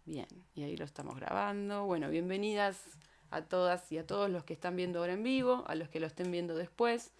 Bien, y ahí lo estamos grabando. Bueno, bienvenidas a todas y a todos los que están viendo ahora en vivo, a los que lo estén viendo después,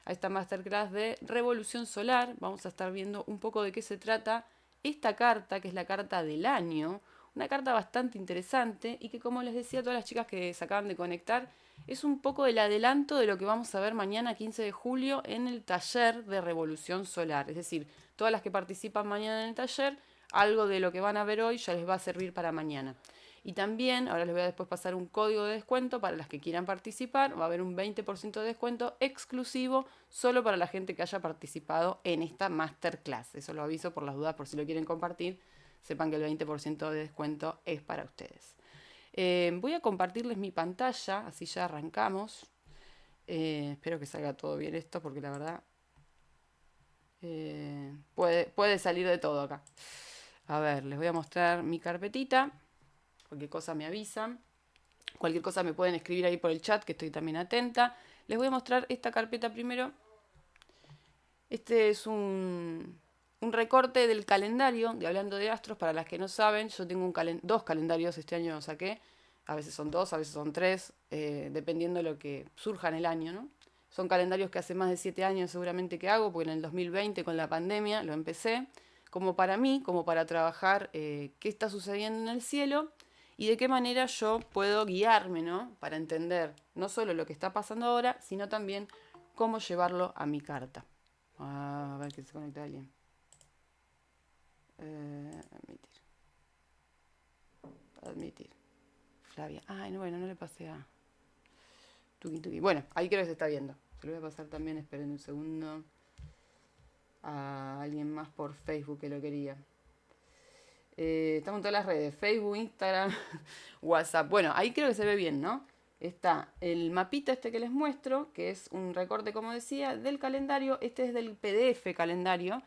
a esta masterclass de Revolución Solar. Vamos a estar viendo un poco de qué se trata esta carta, que es la carta del año, una carta bastante interesante y que, como les decía a todas las chicas que se acaban de conectar, es un poco el adelanto de lo que vamos a ver mañana 15 de julio en el taller de Revolución Solar. Es decir, todas las que participan mañana en el taller, algo de lo que van a ver hoy ya les va a servir para mañana. Y también, ahora les voy a después pasar un código de descuento para las que quieran participar. Va a haber un 20% de descuento exclusivo solo para la gente que haya participado en esta masterclass. Eso lo aviso por las dudas, por si lo quieren compartir. Sepan que el 20% de descuento es para ustedes. Voy a compartirles mi pantalla, así ya arrancamos. Espero que salga todo bien esto, porque la verdad puede salir de todo acá. A ver, les voy a mostrar mi carpetita. Cualquier cosa me avisan. Cualquier cosa me pueden escribir ahí por el chat, que estoy también atenta. Les voy a mostrar esta carpeta primero. Este es un recorte del calendario de Hablando de Astros. Para las que no saben, yo tengo dos calendarios, este año saqué. A veces son dos, a veces son tres, dependiendo de lo que surja en el año, ¿no? Son calendarios que hace más de 7 años seguramente que hago, porque en el 2020 con la pandemia lo empecé, como para mí, como para trabajar qué está sucediendo en el cielo y de qué manera yo puedo guiarme, ¿no? Para entender no solo lo que está pasando ahora, sino también cómo llevarlo a mi carta. A ver que se conecta alguien. Admitir. Admitir. Flavia. Ay, no, bueno, no le pasé a. Tuki tuki. Bueno, ahí creo que se está viendo. Se lo voy a pasar también, esperen un segundo. A alguien más por Facebook que lo quería. Estamos en todas las redes. Facebook, Instagram, WhatsApp. Bueno, ahí creo que se ve bien, ¿no? Está el mapita este que les muestro, que es un recorte, como decía, del calendario. Este es del PDF calendario.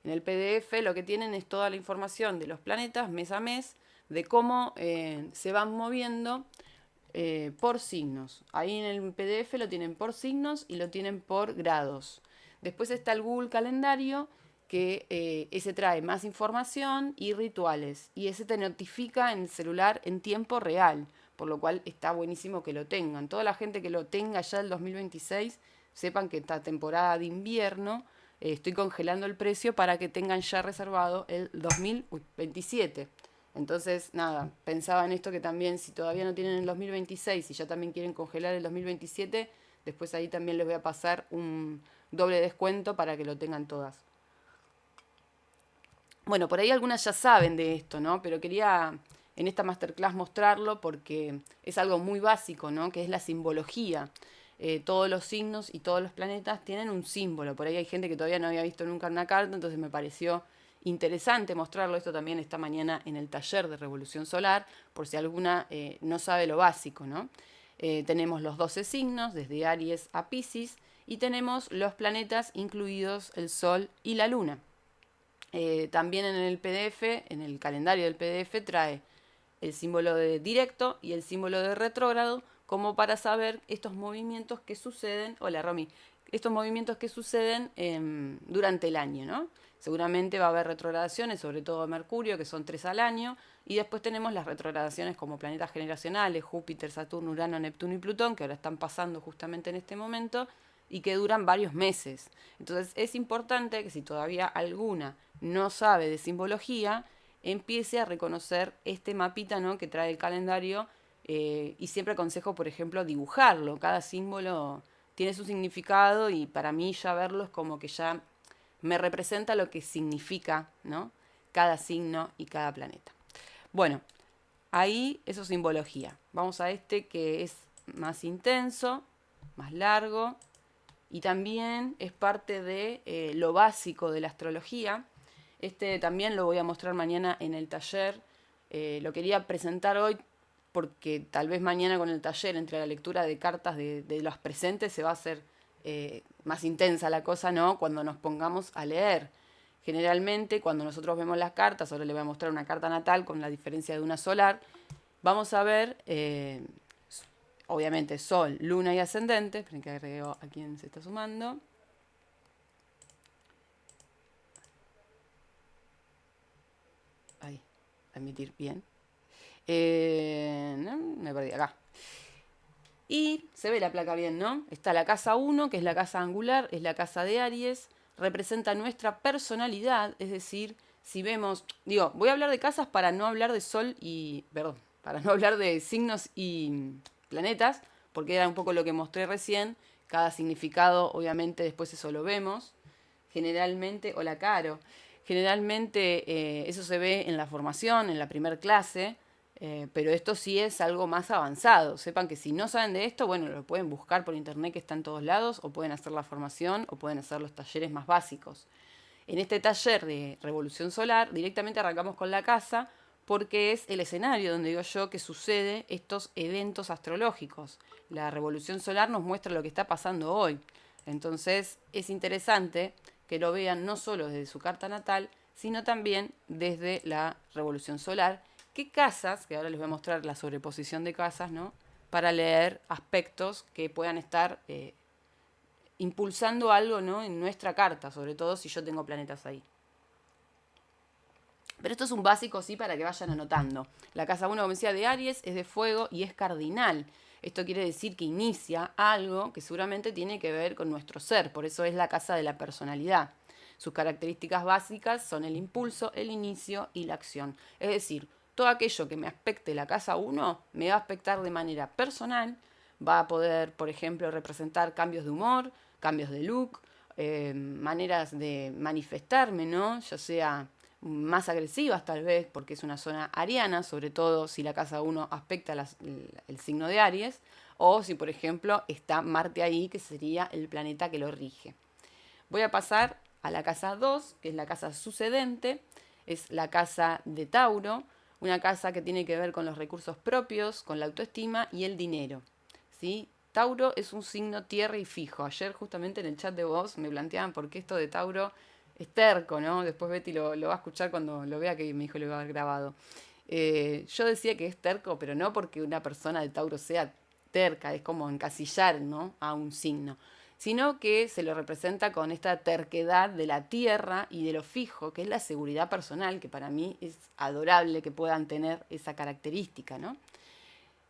En el PDF lo que tienen es toda la información de los planetas mes a mes, de cómo se van moviendo por signos. Ahí en el PDF lo tienen por signos y lo tienen por grados. Después está el Google Calendario, que ese trae más información y rituales. Y ese te notifica en el celular en tiempo real, por lo cual está buenísimo que lo tengan. Toda la gente que lo tenga ya el 2026, sepan que esta temporada de invierno estoy congelando el precio para que tengan ya reservado el 2027. Entonces, nada, pensaba en esto que también si todavía no tienen el 2026 y ya también quieren congelar el 2027, después ahí también les voy a pasar un doble descuento para que lo tengan todas. Bueno, por ahí algunas ya saben de esto, ¿no? Pero quería en esta masterclass mostrarlo porque es algo muy básico, ¿no? Que es la simbología. Todos los signos y todos los planetas tienen un símbolo. Por ahí hay gente que todavía no había visto nunca una carta, entonces me pareció interesante mostrarlo. Esto también esta mañana en el taller de Revolución Solar, por si alguna no sabe lo básico, ¿no? Tenemos los 12 signos, desde Aries a Piscis, y tenemos los planetas, incluidos el Sol y la Luna. También en el PDF, en el calendario del PDF, trae el símbolo de directo y el símbolo de retrógrado, como para saber estos movimientos que suceden, hola Romy, estos movimientos que suceden durante el año, ¿no? Seguramente va a haber retrogradaciones, sobre todo Mercurio, que son 3 al año, y después tenemos las retrogradaciones como planetas generacionales, Júpiter, Saturno, Urano, Neptuno y Plutón, que ahora están pasando justamente en este momento, y que duran varios meses. Entonces es importante que si todavía alguna no sabe de simbología, empiece a reconocer este mapita, ¿no? Que trae el calendario, y siempre aconsejo, por ejemplo, dibujarlo. Cada símbolo tiene su significado y para mí ya verlo es como que ya me representa lo que significa, ¿no? Cada signo y cada planeta. Bueno, ahí eso es simbología. Vamos a este que es más intenso, más largo y también es parte de lo básico de la astrología. Este también lo voy a mostrar mañana en el taller. Lo quería presentar hoy porque tal vez mañana con el taller, entre la lectura de cartas de los presentes, se va a hacer más intensa la cosa, ¿no? Cuando nos pongamos a leer. Generalmente, cuando nosotros vemos las cartas, ahora le voy a mostrar una carta natal con la diferencia de una solar, vamos a ver, obviamente, Sol, Luna y Ascendente. Esperen que agrego a quien se está sumando. Ahí, admitir bien. No, me perdí acá. Y se ve la placa bien, ¿no? Está la casa 1, que es la casa angular, es la casa de Aries, representa nuestra personalidad, es decir, si vemos, digo, voy a hablar de casas para no hablar de sol y, perdón, para no hablar de signos y planetas, porque era un poco lo que mostré recién, cada significado, obviamente, después eso lo vemos, generalmente, hola Caro, generalmente eso se ve en la formación, en la primer clase, pero esto sí es algo más avanzado. Sepan que si no saben de esto, bueno, lo pueden buscar por internet que está en todos lados, o pueden hacer la formación, o pueden hacer los talleres más básicos. En este taller de Revolución Solar, directamente arrancamos con la casa, porque es el escenario donde digo yo que sucede estos eventos astrológicos. La Revolución Solar nos muestra lo que está pasando hoy. Entonces es interesante que lo vean no solo desde su carta natal, sino también desde la Revolución Solar. ¿Qué casas? Que ahora les voy a mostrar la sobreposición de casas, ¿no? Para leer aspectos que puedan estar impulsando algo, ¿no? En nuestra carta, sobre todo si yo tengo planetas ahí. Pero esto es un básico, sí, para que vayan anotando. La casa 1, como decía, de Aries es de fuego y es cardinal. Esto quiere decir que inicia algo que seguramente tiene que ver con nuestro ser, por eso es la casa de la personalidad. Sus características básicas son el impulso, el inicio y la acción. Es decir, todo aquello que me aspecte la casa 1 me va a aspectar de manera personal, va a poder, por ejemplo, representar cambios de humor, cambios de look, maneras de manifestarme, ¿no? Ya sea más agresivas tal vez, porque es una zona ariana, sobre todo si la casa 1 aspecta el signo de Aries, o si por ejemplo está Marte ahí, que sería el planeta que lo rige. Voy a pasar a la casa 2, que es la casa sucedente, es la casa de Tauro, una casa que tiene que ver con los recursos propios, con la autoestima y el dinero. ¿Sí? Tauro es un signo tierra y fijo. Ayer justamente en el chat de voz me planteaban por qué esto de Tauro es terco, ¿no? Después Betty lo va a escuchar cuando lo vea, que mi hijo lo va a haber grabado. Yo decía que es terco, pero no porque una persona de Tauro sea terca, es como encasillar, ¿no? A un signo, sino que se lo representa con esta terquedad de la tierra y de lo fijo, que es la seguridad personal, que para mí es adorable que puedan tener esa característica, ¿no?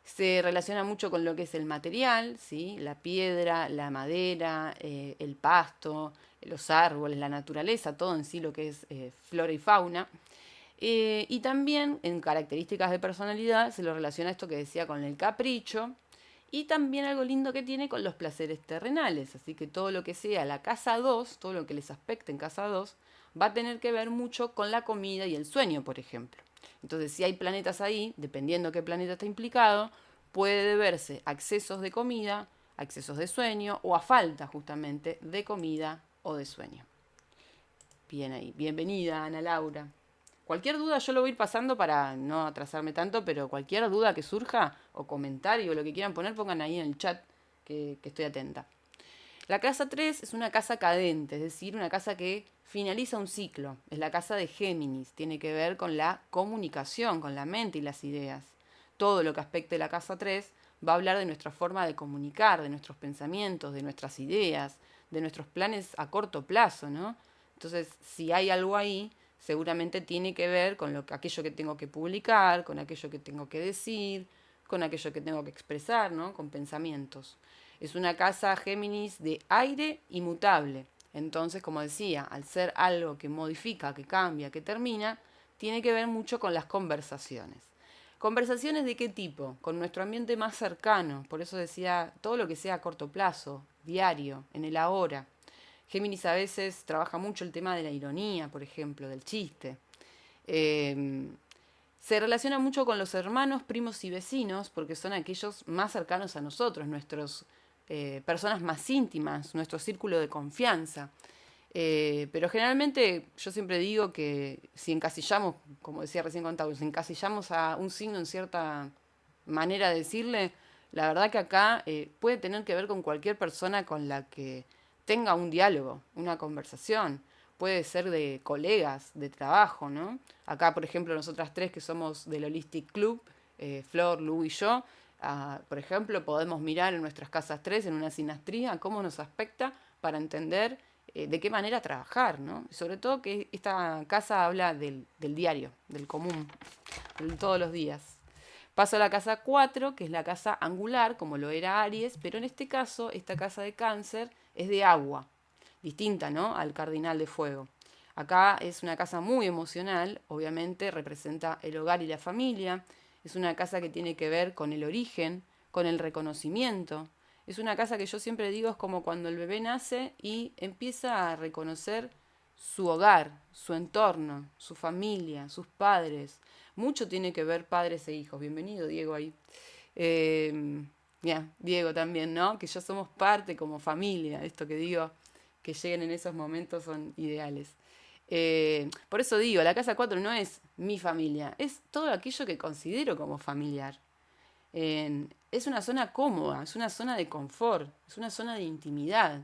Se relaciona mucho con lo que es el material, ¿sí? La piedra, la madera, el pasto, los árboles, la naturaleza, todo en sí lo que es flora y fauna. Y también en características de personalidad se lo relaciona esto que decía con el capricho y también algo lindo que tiene con los placeres terrenales. Así que todo lo que sea la casa 2, todo lo que les aspecte en casa 2, va a tener que ver mucho con la comida y el sueño, por ejemplo. Entonces, si hay planetas ahí, dependiendo qué planeta está implicado, puede deberse a excesos de comida, a excesos de sueño o a falta justamente de comida o de sueño. Bien ahí. Bienvenida, Ana Laura. Cualquier duda yo lo voy a ir pasando para no atrasarme tanto, pero cualquier duda que surja o comentario o lo que quieran poner, pongan ahí en el chat que estoy atenta. La casa 3 es una casa cadente, es decir, una casa que finaliza un ciclo. Es la casa de Géminis, tiene que ver con la comunicación, con la mente y las ideas. Todo lo que aspecte la casa 3 va a hablar de nuestra forma de comunicar, de nuestros pensamientos, de nuestras ideas, de nuestros planes a corto plazo, ¿no? Entonces, si hay algo ahí, seguramente tiene que ver con aquello que tengo que publicar, con aquello que tengo que decir, con aquello que tengo que expresar, ¿no? Con pensamientos. Es una casa Géminis de aire inmutable. Entonces, como decía, al ser algo que modifica, que cambia, que termina, tiene que ver mucho con las conversaciones. ¿Conversaciones de qué tipo? Con nuestro ambiente más cercano. Por eso decía, todo lo que sea a corto plazo, diario, en el ahora. Géminis a veces trabaja mucho el tema de la ironía, por ejemplo, del chiste. Se relaciona mucho con los hermanos, primos y vecinos, porque son aquellos más cercanos a nosotros, nuestros personas más íntimas, nuestro círculo de confianza. Pero generalmente yo siempre digo que si encasillamos, como decía recién con Tauro, si encasillamos a un signo en cierta manera de decirle, la verdad que acá puede tener que ver con cualquier persona con la que tenga un diálogo, una conversación. Puede ser de colegas, de trabajo, ¿no? Acá, por ejemplo, nosotras tres que somos del Holistic Club, Flor, Lu y yo, por ejemplo, podemos mirar en nuestras casas 3 en una sinastría, cómo nos afecta para entender de qué manera trabajar, ¿no? Y sobre todo que esta casa habla del diario, del común, de todos los días. Paso a la casa 4, que es la casa angular, como lo era Aries, pero en este caso, esta casa de Cáncer es de agua, distinta, ¿no?, al cardinal de fuego. Acá es una casa muy emocional, obviamente representa el hogar y la familia, es una casa que tiene que ver con el origen, con el reconocimiento. Es una casa que yo siempre digo es como cuando el bebé nace y empieza a reconocer su hogar, su entorno, su familia, sus padres. Mucho tiene que ver padres e hijos. Bienvenido, Diego, ahí. Eh, Diego también, ¿no? Que ya somos parte como familia. Esto que digo, que lleguen en esos momentos son ideales. Por eso digo, la casa 4 no es mi familia, es todo aquello que considero como familiar. Es una zona cómoda, es una zona de confort, es una zona de intimidad.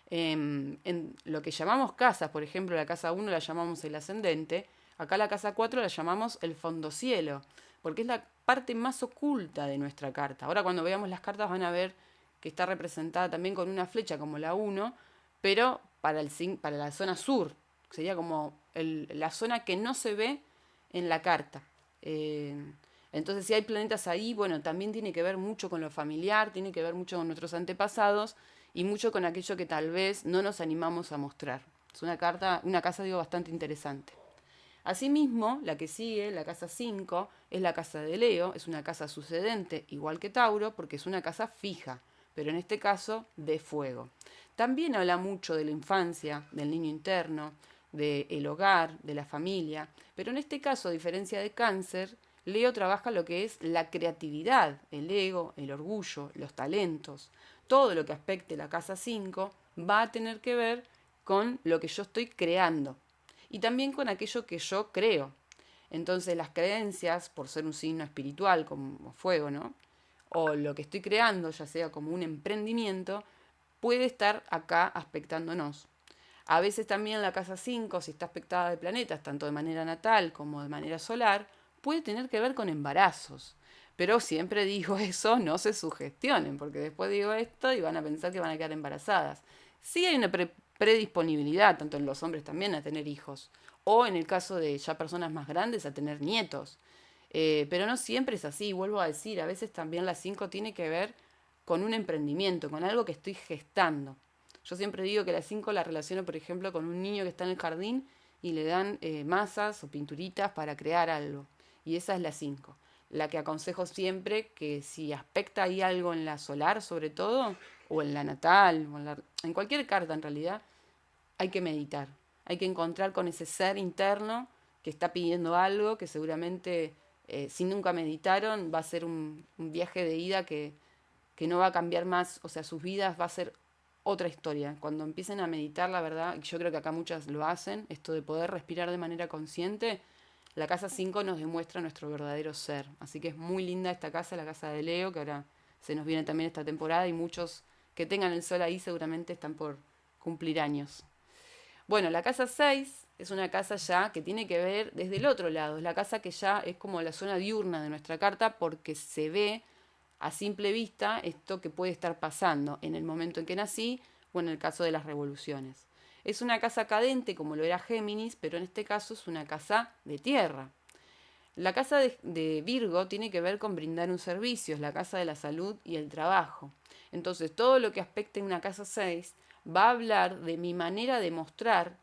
En lo que llamamos casas, por ejemplo, la casa 1 la llamamos el ascendente, acá la casa 4 la llamamos el fondocielo, porque es la parte más oculta de nuestra carta. Ahora cuando veamos las cartas van a ver que está representada también con una flecha como la 1, pero para la zona sur, sería como la zona que no se ve en la carta. Eh, entonces, si hay planetas ahí, bueno, también tiene que ver mucho con lo familiar, tiene que ver mucho con nuestros antepasados y mucho con aquello que tal vez no nos animamos a mostrar. Es una casa, digo, bastante interesante. Asimismo, la que sigue, la casa 5, es la casa de Leo, es una casa sucedente, igual que Tauro, porque es una casa fija, pero en este caso de fuego. También habla mucho de la infancia, del niño interno, del hogar, de la familia, pero en este caso, a diferencia de Cáncer, Leo trabaja lo que es la creatividad, el ego, el orgullo, los talentos. Todo lo que aspecte la casa 5 va a tener que ver con lo que yo estoy creando y también con aquello que yo creo. Entonces las creencias, por ser un signo espiritual como fuego, ¿no?, o lo que estoy creando, ya sea como un emprendimiento, puede estar acá aspectándonos. A veces también la casa 5, si está aspectada de planetas, tanto de manera natal como de manera solar, puede tener que ver con embarazos. Pero siempre digo eso, no se sugestionen, porque después digo esto y van a pensar que van a quedar embarazadas. Sí hay una predisponibilidad, tanto en los hombres también, a tener hijos, o en el caso de ya personas más grandes, a tener nietos. Pero no siempre es así, vuelvo a decir, a veces también la 5 tiene que ver con un emprendimiento, con algo que estoy gestando. Yo siempre digo que la 5 la relaciono, por ejemplo, con un niño que está en el jardín y le dan masas o pinturitas para crear algo. Y esa es la 5. La que aconsejo siempre que si aspecta ahí algo en la solar, sobre todo, o en la natal, o en cualquier carta en realidad, hay que meditar. Hay que encontrar con ese ser interno que está pidiendo algo, que seguramente, si nunca meditaron, va a ser un viaje de ida que no va a cambiar más, o sea, sus vidas va a ser otra historia. Cuando empiecen a meditar, la verdad, y yo creo que acá muchas lo hacen, esto de poder respirar de manera consciente, la casa 5 nos demuestra nuestro verdadero ser. Así que es muy linda esta casa, la casa de Leo, que ahora se nos viene también esta temporada y muchos que tengan el sol ahí seguramente están por cumplir años. Bueno, la casa 6 es una casa ya que tiene que ver desde el otro lado, es la casa que ya es como la zona diurna de nuestra carta porque se ve a simple vista esto que puede estar pasando en el momento en que nací o en el caso de las revoluciones. Es una casa cadente como lo era Géminis, pero en este caso es una casa de tierra. La casa de Virgo tiene que ver con brindar un servicio, es la casa de la salud y el trabajo. Entonces todo lo que aspecte en una casa 6 va a hablar de mi manera de mostrar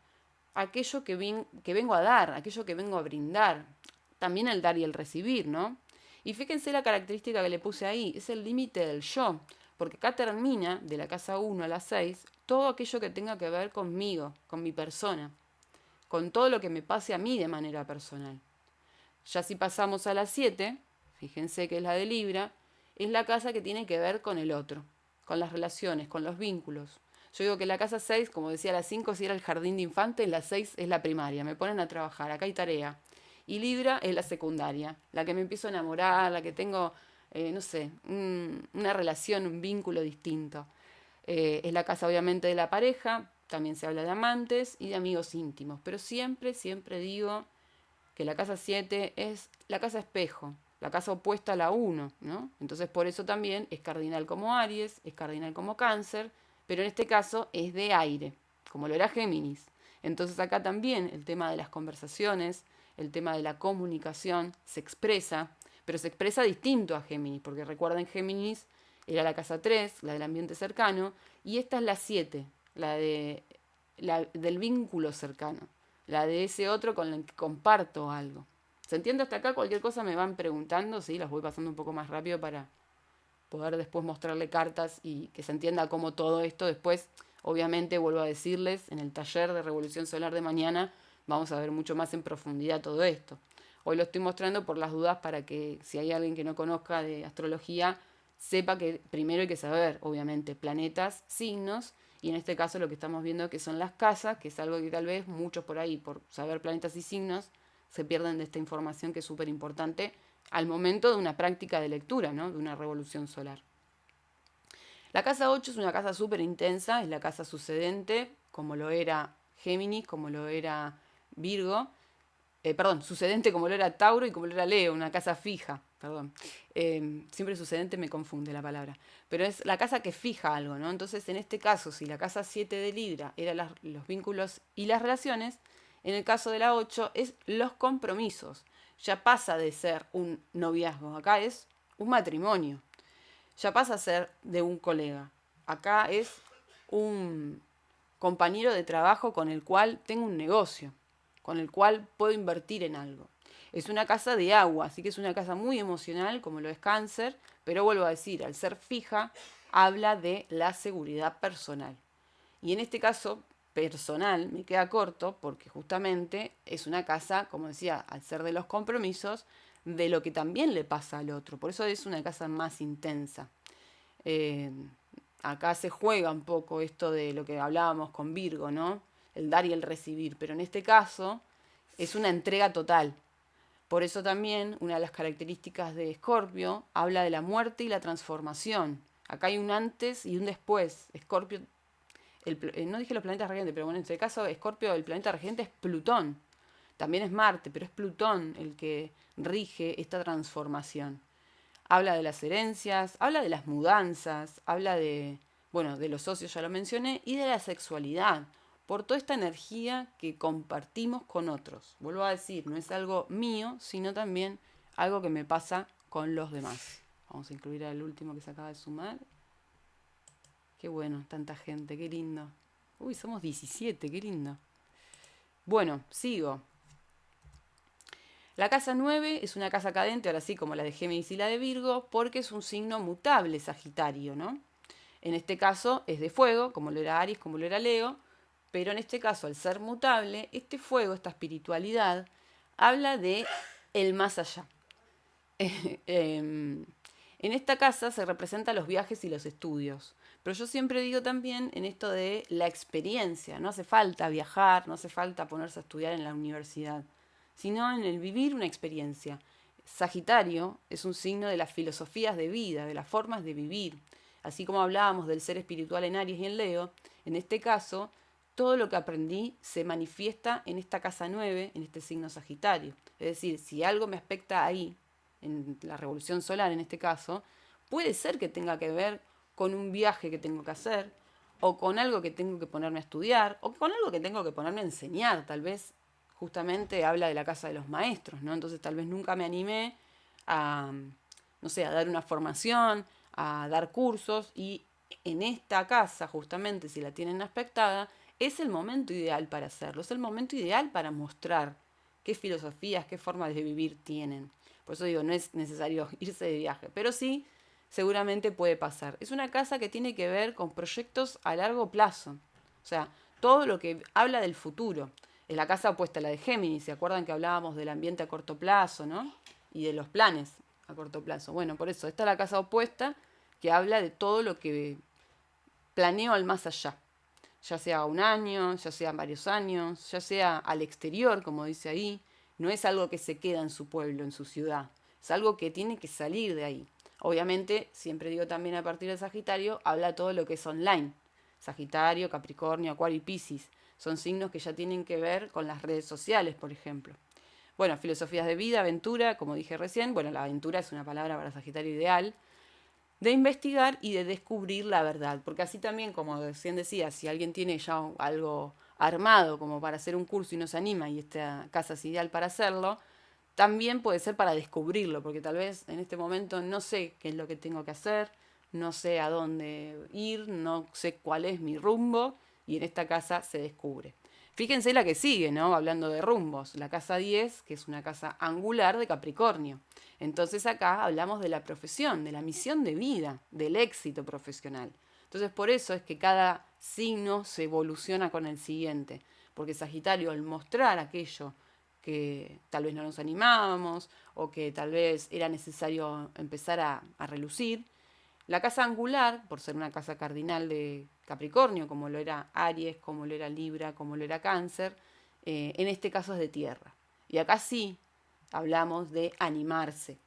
aquello que vengo a dar, aquello que vengo a brindar. También el dar y el recibir, ¿no? Y fíjense la característica que le puse ahí, es el límite del yo, porque acá termina, de la casa 1 a la 6, todo aquello que tenga que ver conmigo, con mi persona, con todo lo que me pase a mí de manera personal. Ya si pasamos a la 7, fíjense que es la de Libra, es la casa que tiene que ver con el otro, con las relaciones, con los vínculos. Yo digo que la casa 6, como decía la 5, si era el jardín de infantes, la 6 es la primaria, me ponen a trabajar, acá hay tarea. Y Libra es la secundaria, la que me empiezo a enamorar, la que tengo, no sé, una relación, un vínculo distinto. Es la casa obviamente de la pareja, también se habla de amantes y de amigos íntimos, pero siempre, siempre digo que la casa 7 es la casa espejo, la casa opuesta a la 1, ¿no? Entonces por eso también es cardinal como Aries, es cardinal como Cáncer, pero en este caso es de aire, como lo era Géminis. Entonces acá también el tema de las conversaciones, el tema de la comunicación se expresa, pero se expresa distinto a Géminis, porque recuerden, Géminis era la casa 3, la del ambiente cercano, y esta es la 7, la del vínculo cercano, la de ese otro con el que comparto algo. ¿Se entiende hasta acá? Cualquier cosa me van preguntando, sí, las voy pasando un poco más rápido para poder después mostrarle cartas y que se entienda cómo todo esto después, obviamente, vuelvo a decirles, en el taller de Revolución Solar de mañana vamos a ver mucho más en profundidad todo esto. Hoy lo estoy mostrando por las dudas para que si hay alguien que no conozca de astrología, sepa que primero hay que saber, obviamente, planetas, signos, y en este caso lo que estamos viendo que son las casas, que es algo que tal vez muchos por ahí, por saber planetas y signos, se pierden de esta información que es súper importante al momento de una práctica de lectura, ¿no? De una revolución solar. La casa 8 es una casa súper intensa, es la casa sucedente, como lo era Géminis, como lo era Virgo, sucedente como lo era Tauro y como lo era Leo, una casa fija, perdón. Siempre sucedente me confunde la palabra, pero es la casa que fija algo, ¿no? Entonces, en este caso, si la casa 7 de Libra era los vínculos y las relaciones, en el caso de la 8 es los compromisos. Ya pasa de ser un noviazgo, acá es un matrimonio. Ya pasa a ser de un colega. Acá es un compañero de trabajo con el cual tengo un negocio, con el cual puedo invertir en algo. Es una casa de agua, así que es una casa muy emocional, como lo es Cáncer, pero vuelvo a decir, al ser fija, habla de la seguridad personal. Y en este caso, personal, me queda corto porque justamente es una casa, como decía, al ser de los compromisos, de lo que también le pasa al otro. Por eso es una casa más intensa. Eh, Acá se juega un poco esto de lo que hablábamos con Virgo, ¿no? El dar y el recibir. Pero en este caso es una entrega total. Por eso también una de las características de Escorpio habla de la muerte y la transformación. Acá hay un antes y un después. Escorpio, no dije los planetas regentes, pero bueno, en este caso Escorpio, el planeta regente es Plutón. También es Marte, pero es Plutón el que rige esta transformación. Habla de las herencias, habla de las mudanzas, habla de, bueno, de los socios, ya lo mencioné, y de la sexualidad, por toda esta energía que compartimos con otros. Vuelvo a decir, no es algo mío, sino también algo que me pasa con los demás. Vamos a incluir al último que se acaba de sumar. Qué bueno, tanta gente, qué lindo. Uy, somos 17, qué lindo. Bueno, sigo. La casa 9 es una casa cadente, ahora sí, como la de Géminis y la de Virgo, porque es un signo mutable, Sagitario, ¿no? En este caso es de fuego, como lo era Aries, como lo era Leo, pero en este caso, al ser mutable, este fuego, esta espiritualidad, habla de el más allá. En esta casa se representan los viajes y los estudios, pero yo siempre digo también en esto de la experiencia, no hace falta viajar, no hace falta ponerse a estudiar en la universidad, sino en el vivir una experiencia. Sagitario es un signo de las filosofías de vida, de las formas de vivir. Así como hablábamos del ser espiritual en Aries y en Leo, en este caso, todo lo que aprendí se manifiesta en esta casa 9, en este signo Sagitario. Es decir, si algo me afecta ahí, en la revolución solar en este caso, puede ser que tenga que ver con un viaje que tengo que hacer, o con algo que tengo que ponerme a estudiar, o con algo que tengo que ponerme a enseñar. Tal vez justamente habla de la casa de los maestros, ¿no? Entonces tal vez nunca me animé a, no sé, a dar una formación, a dar cursos, y en esta casa, justamente, si la tienen aspectada, es el momento ideal para hacerlo, es el momento ideal para mostrar qué filosofías, qué formas de vivir tienen. Por eso digo, no es necesario irse de viaje, pero sí, seguramente puede pasar. Es una casa que tiene que ver con proyectos a largo plazo, o sea, todo lo que habla del futuro. Es la casa opuesta a la de Géminis, ¿se acuerdan que hablábamos del ambiente a corto plazo, ¿no? Y de los planes a corto plazo. Bueno, por eso, esta es la casa opuesta que habla de todo lo que planeo al más allá. Ya sea un año, ya sea varios años, ya sea al exterior, como dice ahí. No es algo que se queda en su pueblo, en su ciudad. Es algo que tiene que salir de ahí. Obviamente, siempre digo también a partir de Sagitario, habla todo lo que es online. Sagitario, Capricornio, Acuario y Piscis. Son signos que ya tienen que ver con las redes sociales, por ejemplo. Bueno, filosofías de vida, aventura, como dije recién. Bueno, la aventura es una palabra para Sagitario ideal. De investigar y de descubrir la verdad. Porque así también, como recién decía, si alguien tiene ya algo armado como para hacer un curso y no se anima y esta casa es ideal para hacerlo, también puede ser para descubrirlo, porque tal vez en este momento no sé qué es lo que tengo que hacer, no sé a dónde ir, no sé cuál es mi rumbo, y en esta casa se descubre. Fíjense la que sigue, ¿no? Hablando de rumbos, la casa 10, que es una casa angular de Capricornio. Entonces acá hablamos de la profesión, de la misión de vida, del éxito profesional. Entonces por eso es que cada signo se evoluciona con el siguiente, porque Sagitario al mostrar aquello que tal vez no nos animábamos o que tal vez era necesario empezar a relucir, la casa angular, por ser una casa cardinal de Capricornio, como lo era Aries, como lo era Libra, como lo era Cáncer, en este caso es de tierra. Y acá sí hablamos de animarse.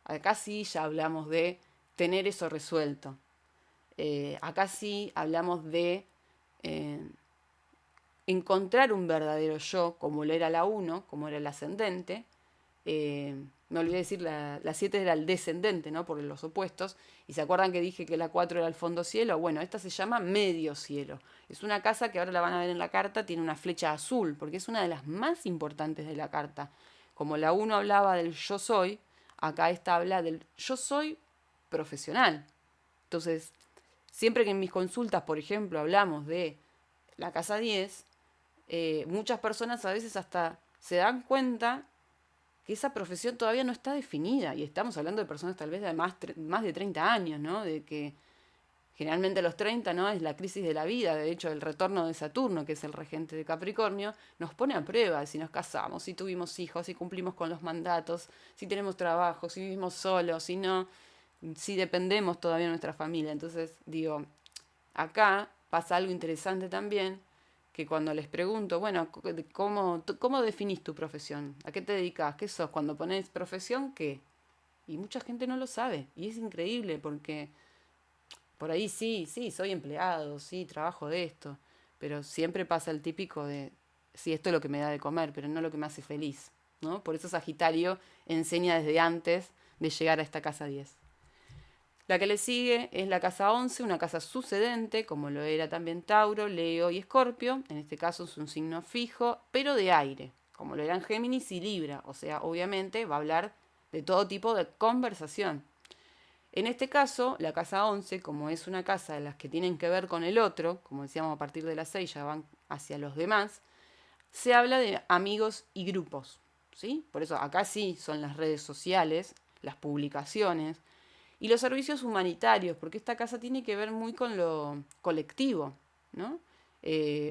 Acá sí ya hablamos de tener eso resuelto. Acá sí hablamos de eh, encontrar un verdadero yo, como lo era la uno, como era el ascendente. Me olvidé decir, la 7 era el descendente, ¿no? Por los opuestos. Y se acuerdan que dije que la 4 era el fondo cielo. Bueno, esta se llama medio cielo. Es una casa que ahora la van a ver en la carta, tiene una flecha azul, porque es una de las más importantes de la carta. Como la uno hablaba del yo soy, acá esta habla del yo soy profesional. Entonces, siempre que en mis consultas, por ejemplo, hablamos de la casa 10, muchas personas a veces hasta se dan cuenta que esa profesión todavía no está definida. Y estamos hablando de personas tal vez de más de 30 años, ¿no? De que generalmente a los 30, ¿no? Es la crisis de la vida. De hecho, el retorno de Saturno, que es el regente de Capricornio, nos pone a prueba si nos casamos, si tuvimos hijos, si cumplimos con los mandatos, si tenemos trabajo, si vivimos solos, si no, si dependemos todavía de nuestra familia. Entonces, digo, acá pasa algo interesante también, que cuando les pregunto, bueno, ¿cómo definís tu profesión? ¿A qué te dedicas? ¿Qué sos? Cuando pones profesión, ¿qué? Y mucha gente no lo sabe. Y es increíble porque por ahí sí, sí, soy empleado, sí, trabajo de esto. Pero siempre pasa el típico de, sí, esto es lo que me da de comer, pero no lo que me hace feliz, ¿no? Por eso Sagitario enseña desde antes de llegar a esta casa 10. La que le sigue es la casa 11, una casa sucedente, como lo era también Tauro, Leo y Escorpio. En este caso es un signo fijo, pero de aire, como lo eran Géminis y Libra. O sea, obviamente va a hablar de todo tipo de conversación. En este caso, la casa 11, como es una casa de las que tienen que ver con el otro, como decíamos a partir de las 6 ya van hacia los demás, se habla de amigos y grupos. ¿Sí? Por eso acá sí son las redes sociales, las publicaciones, y los servicios humanitarios, porque esta casa tiene que ver muy con lo colectivo, ¿no?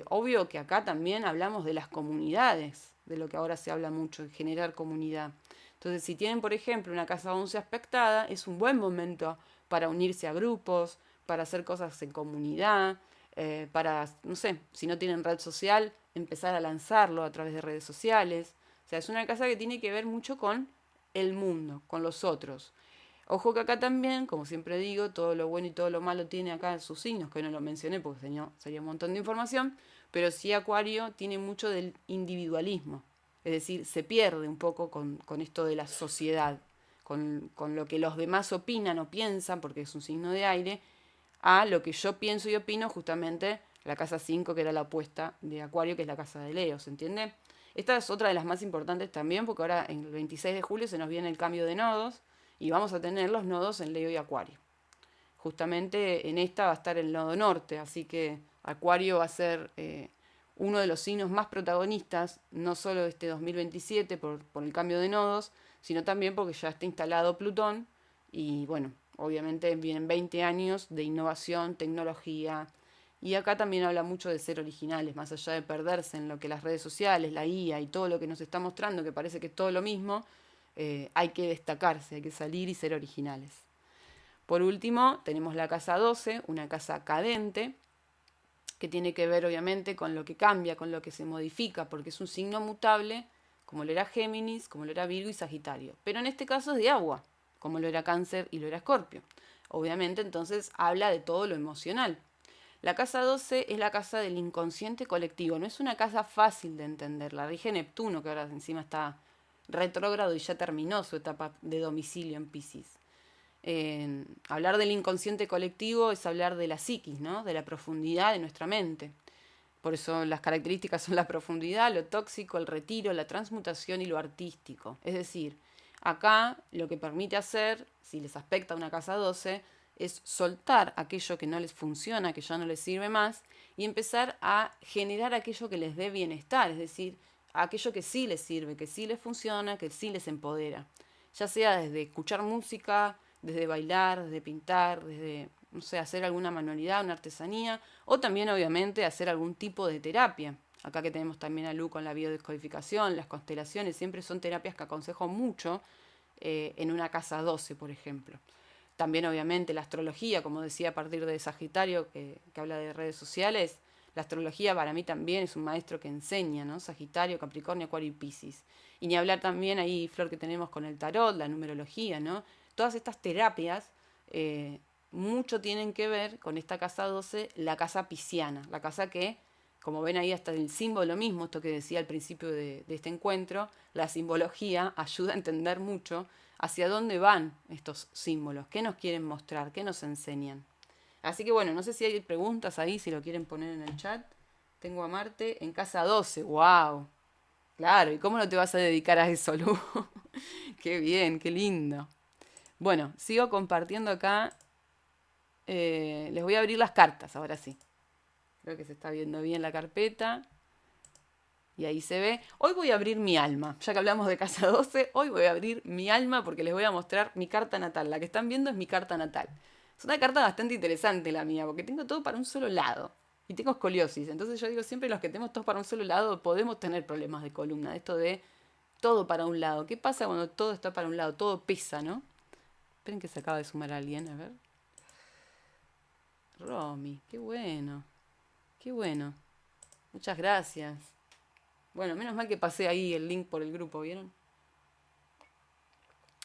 Obvio que acá también hablamos de las comunidades, de lo que ahora se habla mucho, de generar comunidad. Entonces, si tienen, por ejemplo, una casa 11 aspectada, es un buen momento para unirse a grupos, para hacer cosas en comunidad, para, no sé, si no tienen red social, empezar a lanzarlo a través de redes sociales. O sea, es una casa que tiene que ver mucho con el mundo, con los otros. Ojo que acá también, como siempre digo, todo lo bueno y todo lo malo tiene acá sus signos, que no lo mencioné porque sería un montón de información, pero sí Acuario tiene mucho del individualismo, es decir, se pierde un poco con esto de la sociedad, con lo que los demás opinan o piensan, porque es un signo de aire, a lo que yo pienso y opino justamente la casa 5, que era la opuesta de Acuario, que es la casa de Leo, ¿se entiende? Esta es otra de las más importantes también, porque ahora en el 26 de julio se nos viene el cambio de nodos, y vamos a tener los nodos en Leo y Acuario. Justamente en esta va a estar el nodo norte, así que Acuario va a ser uno de los signos más protagonistas, no solo de este 2027 por el cambio de nodos, sino también porque ya está instalado Plutón y bueno, obviamente vienen 20 años de innovación, tecnología, y acá también habla mucho de ser originales, más allá de perderse en lo que las redes sociales, la IA y todo lo que nos está mostrando, que parece que es todo lo mismo, hay que destacarse, hay que salir y ser originales. Por último, tenemos la casa 12, una casa cadente, que tiene que ver obviamente con lo que cambia, con lo que se modifica, porque es un signo mutable, como lo era Géminis, como lo era Virgo y Sagitario. Pero en este caso es de agua, como lo era Cáncer y lo era Escorpio. Obviamente entonces habla de todo lo emocional. La casa 12 es la casa del inconsciente colectivo, no es una casa fácil de entender. La rige Neptuno, que ahora encima está retrógrado y ya terminó su etapa de domicilio en Piscis. Hablar del inconsciente colectivo es hablar de la psiquis, ¿no? De la profundidad de nuestra mente. Por eso las características son la profundidad, lo tóxico, el retiro, la transmutación y lo artístico. Es decir, acá lo que permite hacer, si les aspecta una casa 12, es soltar aquello que no les funciona, que ya no les sirve más, y empezar a generar aquello que les dé bienestar, es decir, aquello que sí les sirve, que sí les funciona, que sí les empodera. Ya sea desde escuchar música, desde bailar, desde pintar, desde, no sé, hacer alguna manualidad, una artesanía, o también obviamente hacer algún tipo de terapia. Acá que tenemos también a Lu con la biodescodificación, las constelaciones, siempre son terapias que aconsejo mucho en una casa 12, por ejemplo. También obviamente la astrología, como decía a partir de Sagitario, que habla de redes sociales, la astrología para mí también es un maestro que enseña, ¿no? Sagitario, Capricornio, Acuario y Piscis. Y ni hablar también ahí, Flor, que tenemos con el tarot, la numerología, ¿no? Todas estas terapias eh, mucho tienen que ver con esta casa 12, la casa pisciana, la casa que, como ven ahí hasta el símbolo mismo, esto que decía al principio de este encuentro, la simbología ayuda a entender mucho hacia dónde van estos símbolos, qué nos quieren mostrar, qué nos enseñan. Así que bueno, no sé si hay preguntas ahí, si lo quieren poner en el chat. Tengo a Marte en casa 12, wow. Claro, ¿y cómo no te vas a dedicar a eso, Lu? Qué bien, qué lindo. Bueno, sigo compartiendo acá. Les voy a abrir las cartas, ahora sí. Creo que se está viendo bien la carpeta. Y ahí se ve. Hoy voy a abrir mi alma. Ya que hablamos de casa 12, hoy voy a abrir mi alma porque les voy a mostrar mi carta natal. La que están viendo es mi carta natal. Es una carta bastante interesante la mía, porque tengo todo para un solo lado. Y tengo escoliosis. Entonces yo digo siempre, los que tenemos todo para un solo lado podemos tener problemas de columna. Esto de todo para un lado. ¿Qué pasa cuando todo está para un lado? Todo pesa, ¿no? Esperen que se acaba de sumar alguien, a ver. Romy, qué bueno. Qué bueno. Muchas gracias. Bueno, menos mal que pasé ahí el link por el grupo, ¿vieron?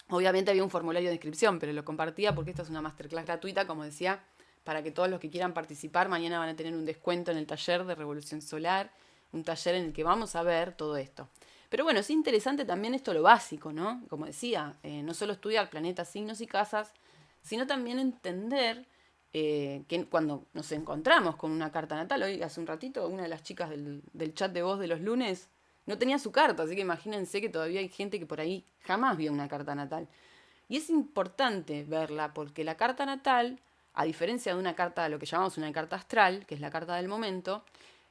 Obviamente había un formulario de inscripción, pero lo compartía porque esta es una masterclass gratuita, como decía, para que todos los que quieran participar mañana van a tener un descuento en el taller de Revolución Solar, un taller en el que vamos a ver todo esto. Pero bueno, es interesante también esto lo básico, ¿no? Como decía, no solo estudiar planetas, signos y casas, sino también entender que cuando nos encontramos con una carta natal, hoy hace un ratito, una de las chicas del chat de voz de los lunes no tenía su carta, así que imagínense que todavía hay gente que por ahí jamás vio una carta natal. Y es importante verla porque la carta natal, a diferencia de una carta, lo que llamamos una carta astral, que es la carta del momento,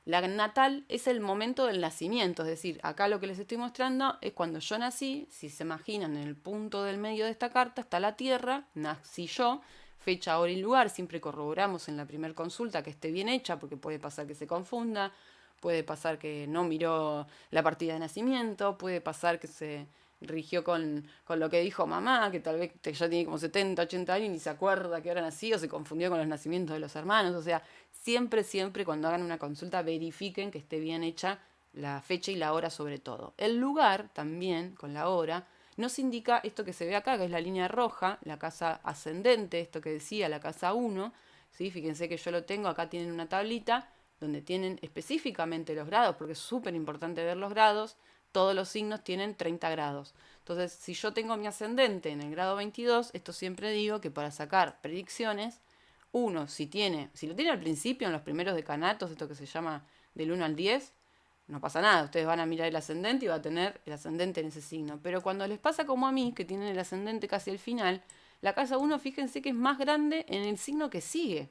la natal es el momento del nacimiento, es decir, acá lo que les estoy mostrando es cuando yo nací, si se imaginan en el punto del medio de esta carta está la Tierra, nací yo, fecha, hora y lugar, siempre corroboramos en la primera consulta que esté bien hecha porque puede pasar que se confunda, puede pasar que no miró la partida de nacimiento, puede pasar que se rigió con lo que dijo mamá, que tal vez ya tiene como 70, 80 años y ni se acuerda que ahora nació, se confundió con los nacimientos de los hermanos. O sea, siempre, siempre cuando hagan una consulta verifiquen que esté bien hecha la fecha y la hora sobre todo. El lugar también, con la hora, nos indica esto que se ve acá, que es la línea roja, la casa ascendente, esto que decía, la casa 1. ¿Sí? Fíjense que yo lo tengo, acá tienen una tablita donde tienen específicamente los grados, porque es súper importante ver los grados, todos los signos tienen 30 grados. Entonces, si yo tengo mi ascendente en el grado 22, esto siempre digo que para sacar predicciones, uno, si lo tiene al principio, en los primeros decanatos, esto que se llama del 1 al 10, no pasa nada, ustedes van a mirar el ascendente y va a tener el ascendente en ese signo. Pero cuando les pasa como a mí, que tienen el ascendente casi al final, la casa 1, fíjense que es más grande en el signo que sigue.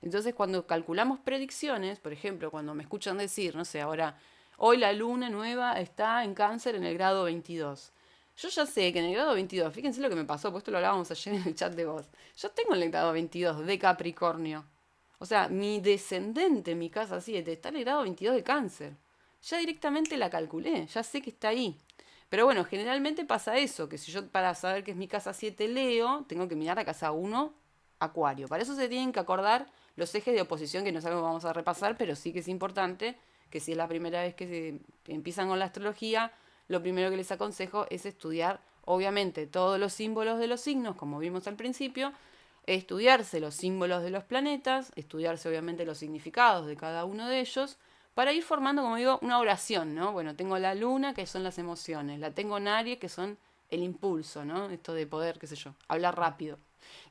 Entonces, cuando calculamos predicciones, por ejemplo, cuando me escuchan decir, no sé, ahora, hoy la luna nueva está en Cáncer en el grado 22. Yo ya sé que en el grado 22, fíjense lo que me pasó, pues esto lo hablábamos ayer en el chat de voz. Yo tengo el grado 22 de Capricornio. O sea, mi descendente, mi casa 7, está en el grado 22 de Cáncer. Ya directamente la calculé, ya sé que está ahí. Pero bueno, generalmente pasa eso, que si yo para saber que es mi casa 7 Leo, tengo que mirar a casa 1 Acuario. Para eso se tienen que acordar los ejes de oposición, que no es algo que vamos a repasar, pero sí que es importante que si es la primera vez que empiezan con la astrología, lo primero que les aconsejo es estudiar, obviamente, todos los símbolos de los signos, como vimos al principio, estudiarse los símbolos de los planetas, estudiarse obviamente los significados de cada uno de ellos, para ir formando, como digo, una oración, ¿no? Bueno, tengo la luna, que son las emociones, la tengo en Aries, que son el impulso, ¿no? Esto de poder, qué sé yo, hablar rápido.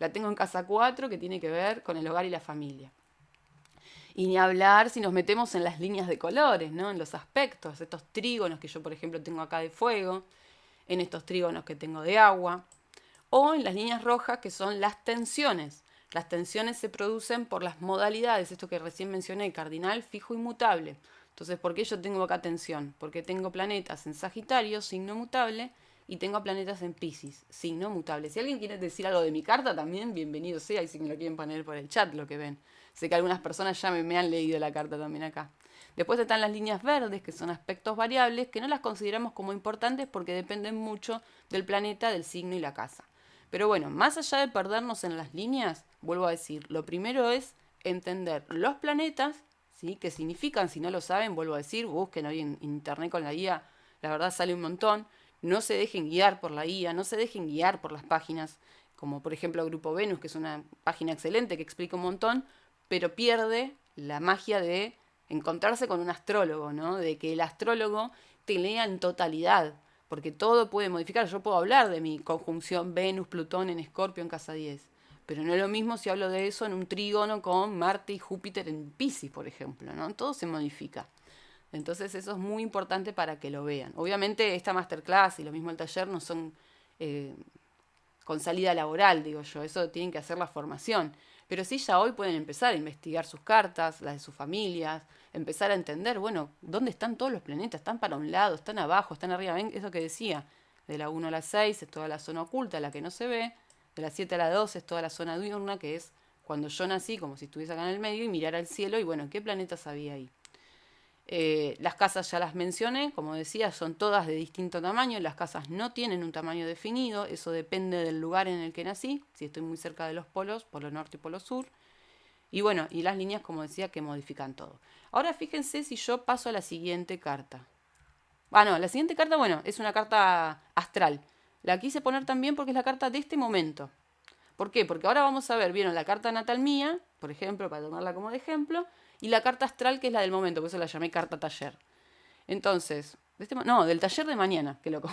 La tengo en casa 4, que tiene que ver con el hogar y la familia. Y ni hablar si nos metemos en las líneas de colores, ¿no? En los aspectos, estos trígonos que yo, por ejemplo, tengo acá de fuego, en estos trígonos que tengo de agua, o en las líneas rojas que son las tensiones. Las tensiones se producen por las modalidades, esto que recién mencioné, cardinal, fijo y mutable. Entonces, ¿por qué yo tengo acá tensión? Porque tengo planetas en Sagitario, signo mutable, y tengo planetas en Piscis, signo mutable. Si alguien quiere decir algo de mi carta también, bienvenido sea, y si me lo quieren poner por el chat lo que ven. Sé que algunas personas ya me han leído la carta también acá. Después están las líneas verdes, que son aspectos variables, que no las consideramos como importantes porque dependen mucho del planeta, del signo y la casa. Pero bueno, más allá de perdernos en las líneas, vuelvo a decir, lo primero es entender los planetas, ¿sí? ¿Qué significan? Si no lo saben, vuelvo a decir, busquen hoy en internet con la guía, la verdad sale un montón. No se dejen guiar por la guía, no se dejen guiar por las páginas, como por ejemplo Grupo Venus, que es una página excelente que explica un montón, pero pierde la magia de encontrarse con un astrólogo, ¿no? De que el astrólogo te lea en totalidad, porque todo puede modificar. Yo puedo hablar de mi conjunción Venus-Plutón en Escorpio en casa 10, pero no es lo mismo si hablo de eso en un trígono con Marte y Júpiter en Piscis, por ejemplo, ¿no? Todo se modifica. Entonces eso es muy importante para que lo vean. Obviamente esta masterclass y lo mismo el taller no son eh, con salida laboral, digo yo, eso tienen que hacer la formación. Pero sí ya hoy pueden empezar a investigar sus cartas, las de sus familias, empezar a entender, bueno, ¿dónde están todos los planetas? ¿Están para un lado? ¿Están abajo? ¿Están arriba? ¿Ven? Eso que decía, de la 1 a la 6 es toda la zona oculta, la que no se ve, de la 7 a la 12 es toda la zona diurna, que es cuando yo nací, como si estuviese acá en el medio, y mirar al cielo y bueno, ¿qué planetas había ahí? Las casas ya las mencioné, como decía, son todas de distinto tamaño, las casas no tienen un tamaño definido, eso depende del lugar en el que nací, si estoy muy cerca de los polos, polo norte y polo sur, y bueno, y las líneas, como decía, que modifican todo. Ahora fíjense si yo paso a la siguiente carta. No, la siguiente carta, bueno, es una carta astral. La quise poner también porque es la carta de este momento. ¿Por qué? Porque ahora vamos a ver, vieron la carta natal mía, por ejemplo, para tomarla como de ejemplo, y la carta astral que es la del momento, por eso la llamé carta taller. Entonces, del taller de mañana, qué loco.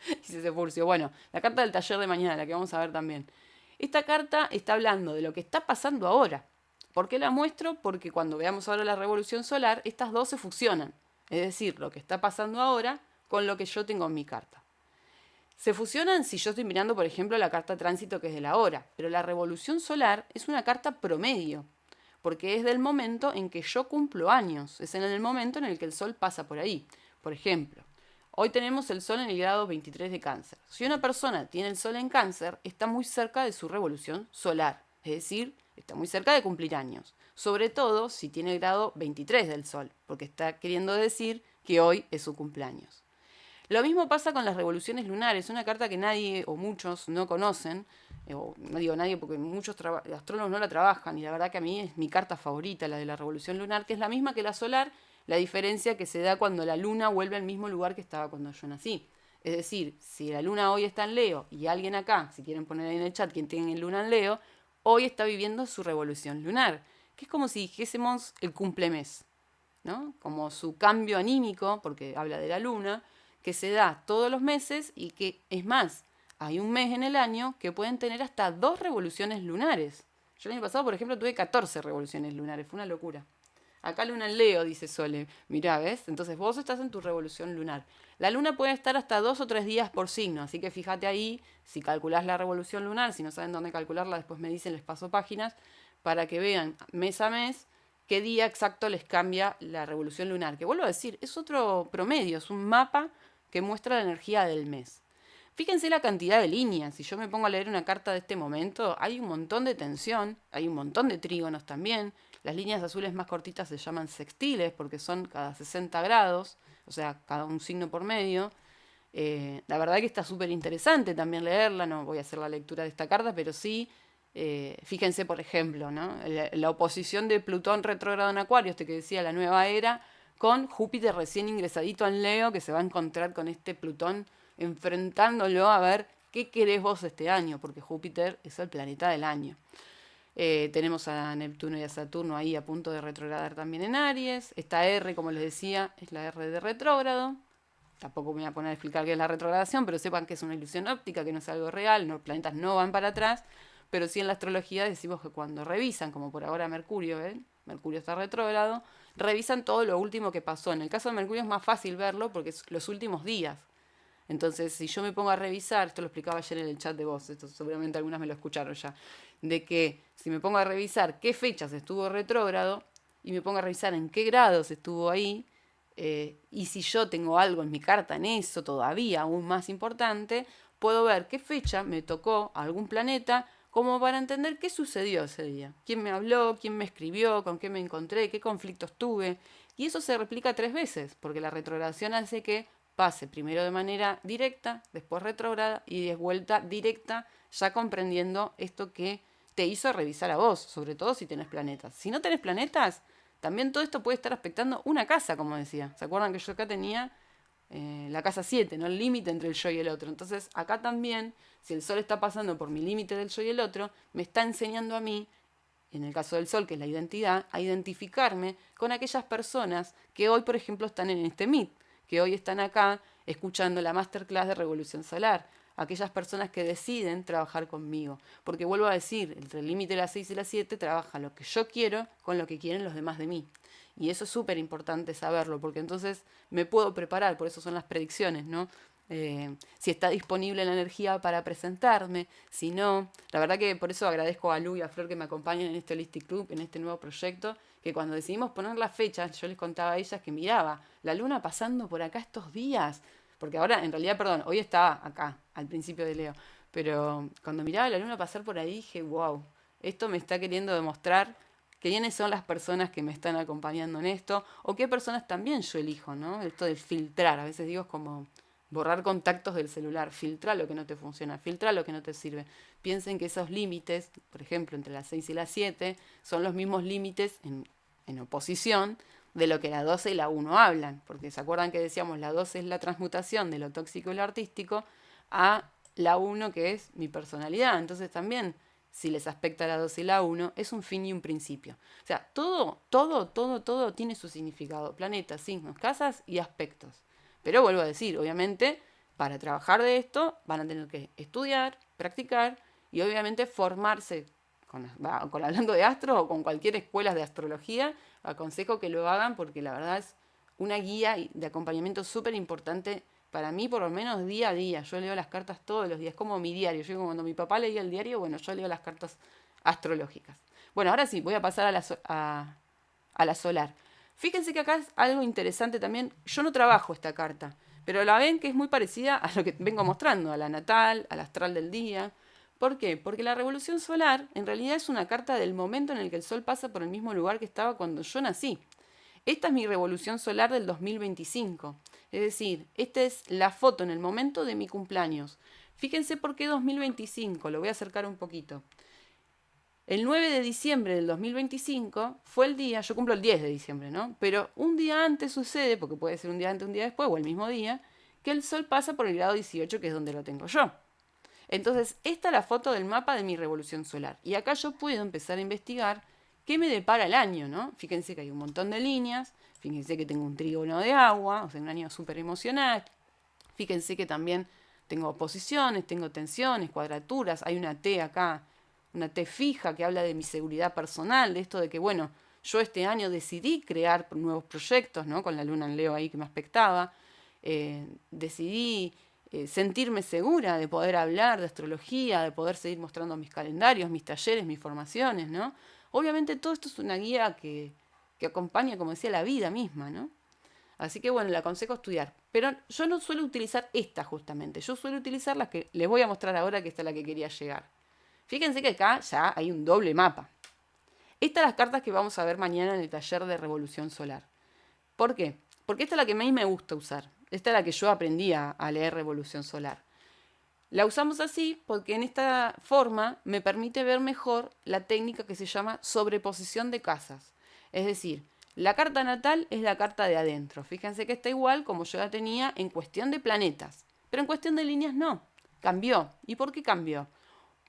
Dice ese furcio. Bueno, la carta del taller de mañana, la que vamos a ver también. Esta carta está hablando de lo que está pasando ahora. ¿Por qué la muestro? Porque cuando veamos ahora la revolución solar, estas dos se fusionan. Es decir, lo que está pasando ahora con lo que yo tengo en mi carta. Se fusionan si yo estoy mirando, por ejemplo, la carta tránsito que es de la hora, pero la revolución solar es una carta promedio, porque es del momento en que yo cumplo años, es en el momento en el que el Sol pasa por ahí. Por ejemplo, hoy tenemos el Sol en el grado 23 de Cáncer. Si una persona tiene el Sol en Cáncer, está muy cerca de su revolución solar, es decir, está muy cerca de cumplir años. Sobre todo si tiene el grado 23 del Sol, porque está queriendo decir que hoy es su cumpleaños. Lo mismo pasa con las revoluciones lunares, una carta que nadie o muchos no conocen, o no digo nadie porque muchos astrólogos no la trabajan, y la verdad que a mí es mi carta favorita, la de la revolución lunar, que es la misma que la solar, la diferencia que se da cuando la luna vuelve al mismo lugar que estaba cuando yo nací. Es decir, si la luna hoy está en Leo y alguien acá, si quieren poner ahí en el chat quien tiene luna en Leo, hoy está viviendo su revolución lunar, que es como si dijésemos el cumplemes, ¿no? Como su cambio anímico, porque habla de la luna, que se da todos los meses y que, es más, hay un mes en el año que pueden tener hasta 2 revoluciones lunares. Yo el año pasado, por ejemplo, tuve 14 revoluciones lunares, fue una locura. Acá luna en Leo, dice Sole. Mirá, ¿ves? Entonces vos estás en tu revolución lunar. La luna puede estar hasta 2 o 3 días por signo, así que fíjate ahí, si calculás la revolución lunar, si no saben dónde calcularla, después me dicen, les paso páginas, para que vean mes a mes qué día exacto les cambia la revolución lunar. Que vuelvo a decir, es otro promedio, es un mapa que muestra la energía del mes. Fíjense la cantidad de líneas. Si yo me pongo a leer una carta de este momento, hay un montón de tensión, hay un montón de trígonos también. Las líneas azules más cortitas se llaman sextiles porque son cada 60 grados, o sea, cada un signo por medio. La verdad que está súper interesante también leerla, no voy a hacer la lectura de esta carta, pero sí, fíjense por ejemplo, ¿no? La oposición de Plutón retrógrado en Acuario, este que decía la nueva era, con Júpiter recién ingresadito en Leo, que se va a encontrar con este Plutón enfrentándolo a ver qué querés vos este año, porque Júpiter es el planeta del año. Tenemos a Neptuno y a Saturno ahí a punto de retrogradar también en Aries. Esta R, como les decía, es la R de retrógrado. Tampoco me voy a poner a explicar qué es la retrogradación, pero sepan que es una ilusión óptica, que no es algo real, los planetas no van para atrás, pero sí en la astrología decimos que cuando revisan, como por ahora Mercurio, ¿ven? Mercurio está retrógrado, revisan todo lo último que pasó. En el caso de Mercurio es más fácil verlo porque es los últimos días. Entonces, si yo me pongo a revisar, esto lo explicaba ayer en el chat de voz, esto seguramente algunas me lo escucharon ya, de que si me pongo a revisar qué fechas estuvo retrógrado y me pongo a revisar en qué grados estuvo ahí, y si yo tengo algo en mi carta en eso todavía aún más importante, puedo ver qué fecha me tocó a algún planeta como para entender qué sucedió ese día. ¿Quién me habló? ¿Quién me escribió? ¿Con qué me encontré? ¿Qué conflictos tuve? Y eso se replica 3 veces, porque la retrogradación hace que pase primero de manera directa, después retrógrada y de vuelta directa, ya comprendiendo esto que te hizo revisar a vos, sobre todo si tenés planetas. Si no tenés planetas, también todo esto puede estar afectando una casa, como decía. ¿Se acuerdan que yo acá tenía la casa 7, ¿no? El límite entre el yo y el otro? Entonces, acá también, si el sol está pasando por mi límite del yo y el otro, me está enseñando a mí, en el caso del sol, que es la identidad, a identificarme con aquellas personas que hoy, por ejemplo, están en este Meet, que hoy están acá escuchando la masterclass de Revolución Solar. Aquellas personas que deciden trabajar conmigo. Porque vuelvo a decir, entre el límite de las 6 y las 7 trabaja lo que yo quiero con lo que quieren los demás de mí. Y eso es súper importante saberlo, porque entonces me puedo preparar, por eso son las predicciones, ¿no? Si está disponible la energía para presentarme, si no. La verdad que por eso agradezco a Lu y a Flor que me acompañan en este Holistic Club, en este nuevo proyecto, que cuando decidimos poner las fechas, yo les contaba a ellas que miraba la luna pasando por acá estos días, porque ahora, en realidad, perdón, hoy estaba acá, al principio de Leo, pero cuando miraba la luna pasar por ahí dije, wow, esto me está queriendo demostrar quiénes son las personas que me están acompañando en esto, o qué personas también yo elijo, ¿no? Esto de filtrar, a veces digo es como borrar contactos del celular, filtra lo que no te funciona, filtra lo que no te sirve. Piensen que esos límites, por ejemplo, entre las 6 y las 7, son los mismos límites en oposición de lo que la 12 y la 1 hablan, porque se acuerdan que decíamos la 12 es la transmutación de lo tóxico y lo artístico a la 1 que es mi personalidad, entonces también si les aspecta la 12 y la 1 es un fin y un principio. O sea, todo tiene su significado, planetas, signos, casas y aspectos. Pero vuelvo a decir, obviamente, para trabajar de esto van a tener que estudiar, practicar y obviamente formarse hablando de astro o con cualquier escuela de astrología, aconsejo que lo hagan porque la verdad es una guía de acompañamiento súper importante para mí, por lo menos día a día. Yo leo las cartas todos los días, como mi diario. Yo cuando mi papá leía el diario, bueno, yo leo las cartas astrológicas. Bueno, ahora sí, voy a pasar a la solar. Fíjense que acá es algo interesante también. Yo no trabajo esta carta, pero la ven que es muy parecida a lo que vengo mostrando, a la natal, al astral del día. ¿Por qué? Porque la revolución solar en realidad es una carta del momento en el que el Sol pasa por el mismo lugar que estaba cuando yo nací. Esta es mi revolución solar del 2025. Es decir, esta es la foto en el momento de mi cumpleaños. Fíjense por qué 2025, lo voy a acercar un poquito. El 9 de diciembre del 2025 fue el día, yo cumplo el 10 de diciembre, ¿no? Pero un día antes sucede, porque puede ser un día antes, un día después, o el mismo día, que el Sol pasa por el grado 18, que es donde lo tengo yo. Entonces, esta es la foto del mapa de mi revolución solar. Y acá yo puedo empezar a investigar qué me depara el año, ¿no? Fíjense que hay un montón de líneas, fíjense que tengo un trígono de agua, o sea, un año súper emocional. Fíjense que también tengo oposiciones, tengo tensiones, cuadraturas, hay una T acá, una T fija que habla de mi seguridad personal, de esto de que, bueno, yo este año decidí crear nuevos proyectos, ¿no? Con la luna en Leo ahí que me aspectaba. Decidí sentirme segura de poder hablar de astrología, de poder seguir mostrando mis calendarios, mis talleres, mis formaciones, ¿no? Obviamente todo esto es una guía que acompaña, como decía, la vida misma, ¿no? Así que bueno, le aconsejo estudiar. Pero yo no suelo utilizar esta justamente, yo suelo utilizar las que les voy a mostrar ahora, que esta es la que quería llegar. Fíjense que acá ya hay un doble mapa. Estas son las cartas que vamos a ver mañana en el taller de Revolución Solar. ¿Por qué? Porque esta es la que a mí me gusta usar. Esta es la que yo aprendí a leer Revolución Solar. La usamos así porque en esta forma me permite ver mejor la técnica que se llama sobreposición de casas. Es decir, la carta natal es la carta de adentro. Fíjense que está igual como yo la tenía en cuestión de planetas. Pero en cuestión de líneas no. Cambió. ¿Y por qué cambió?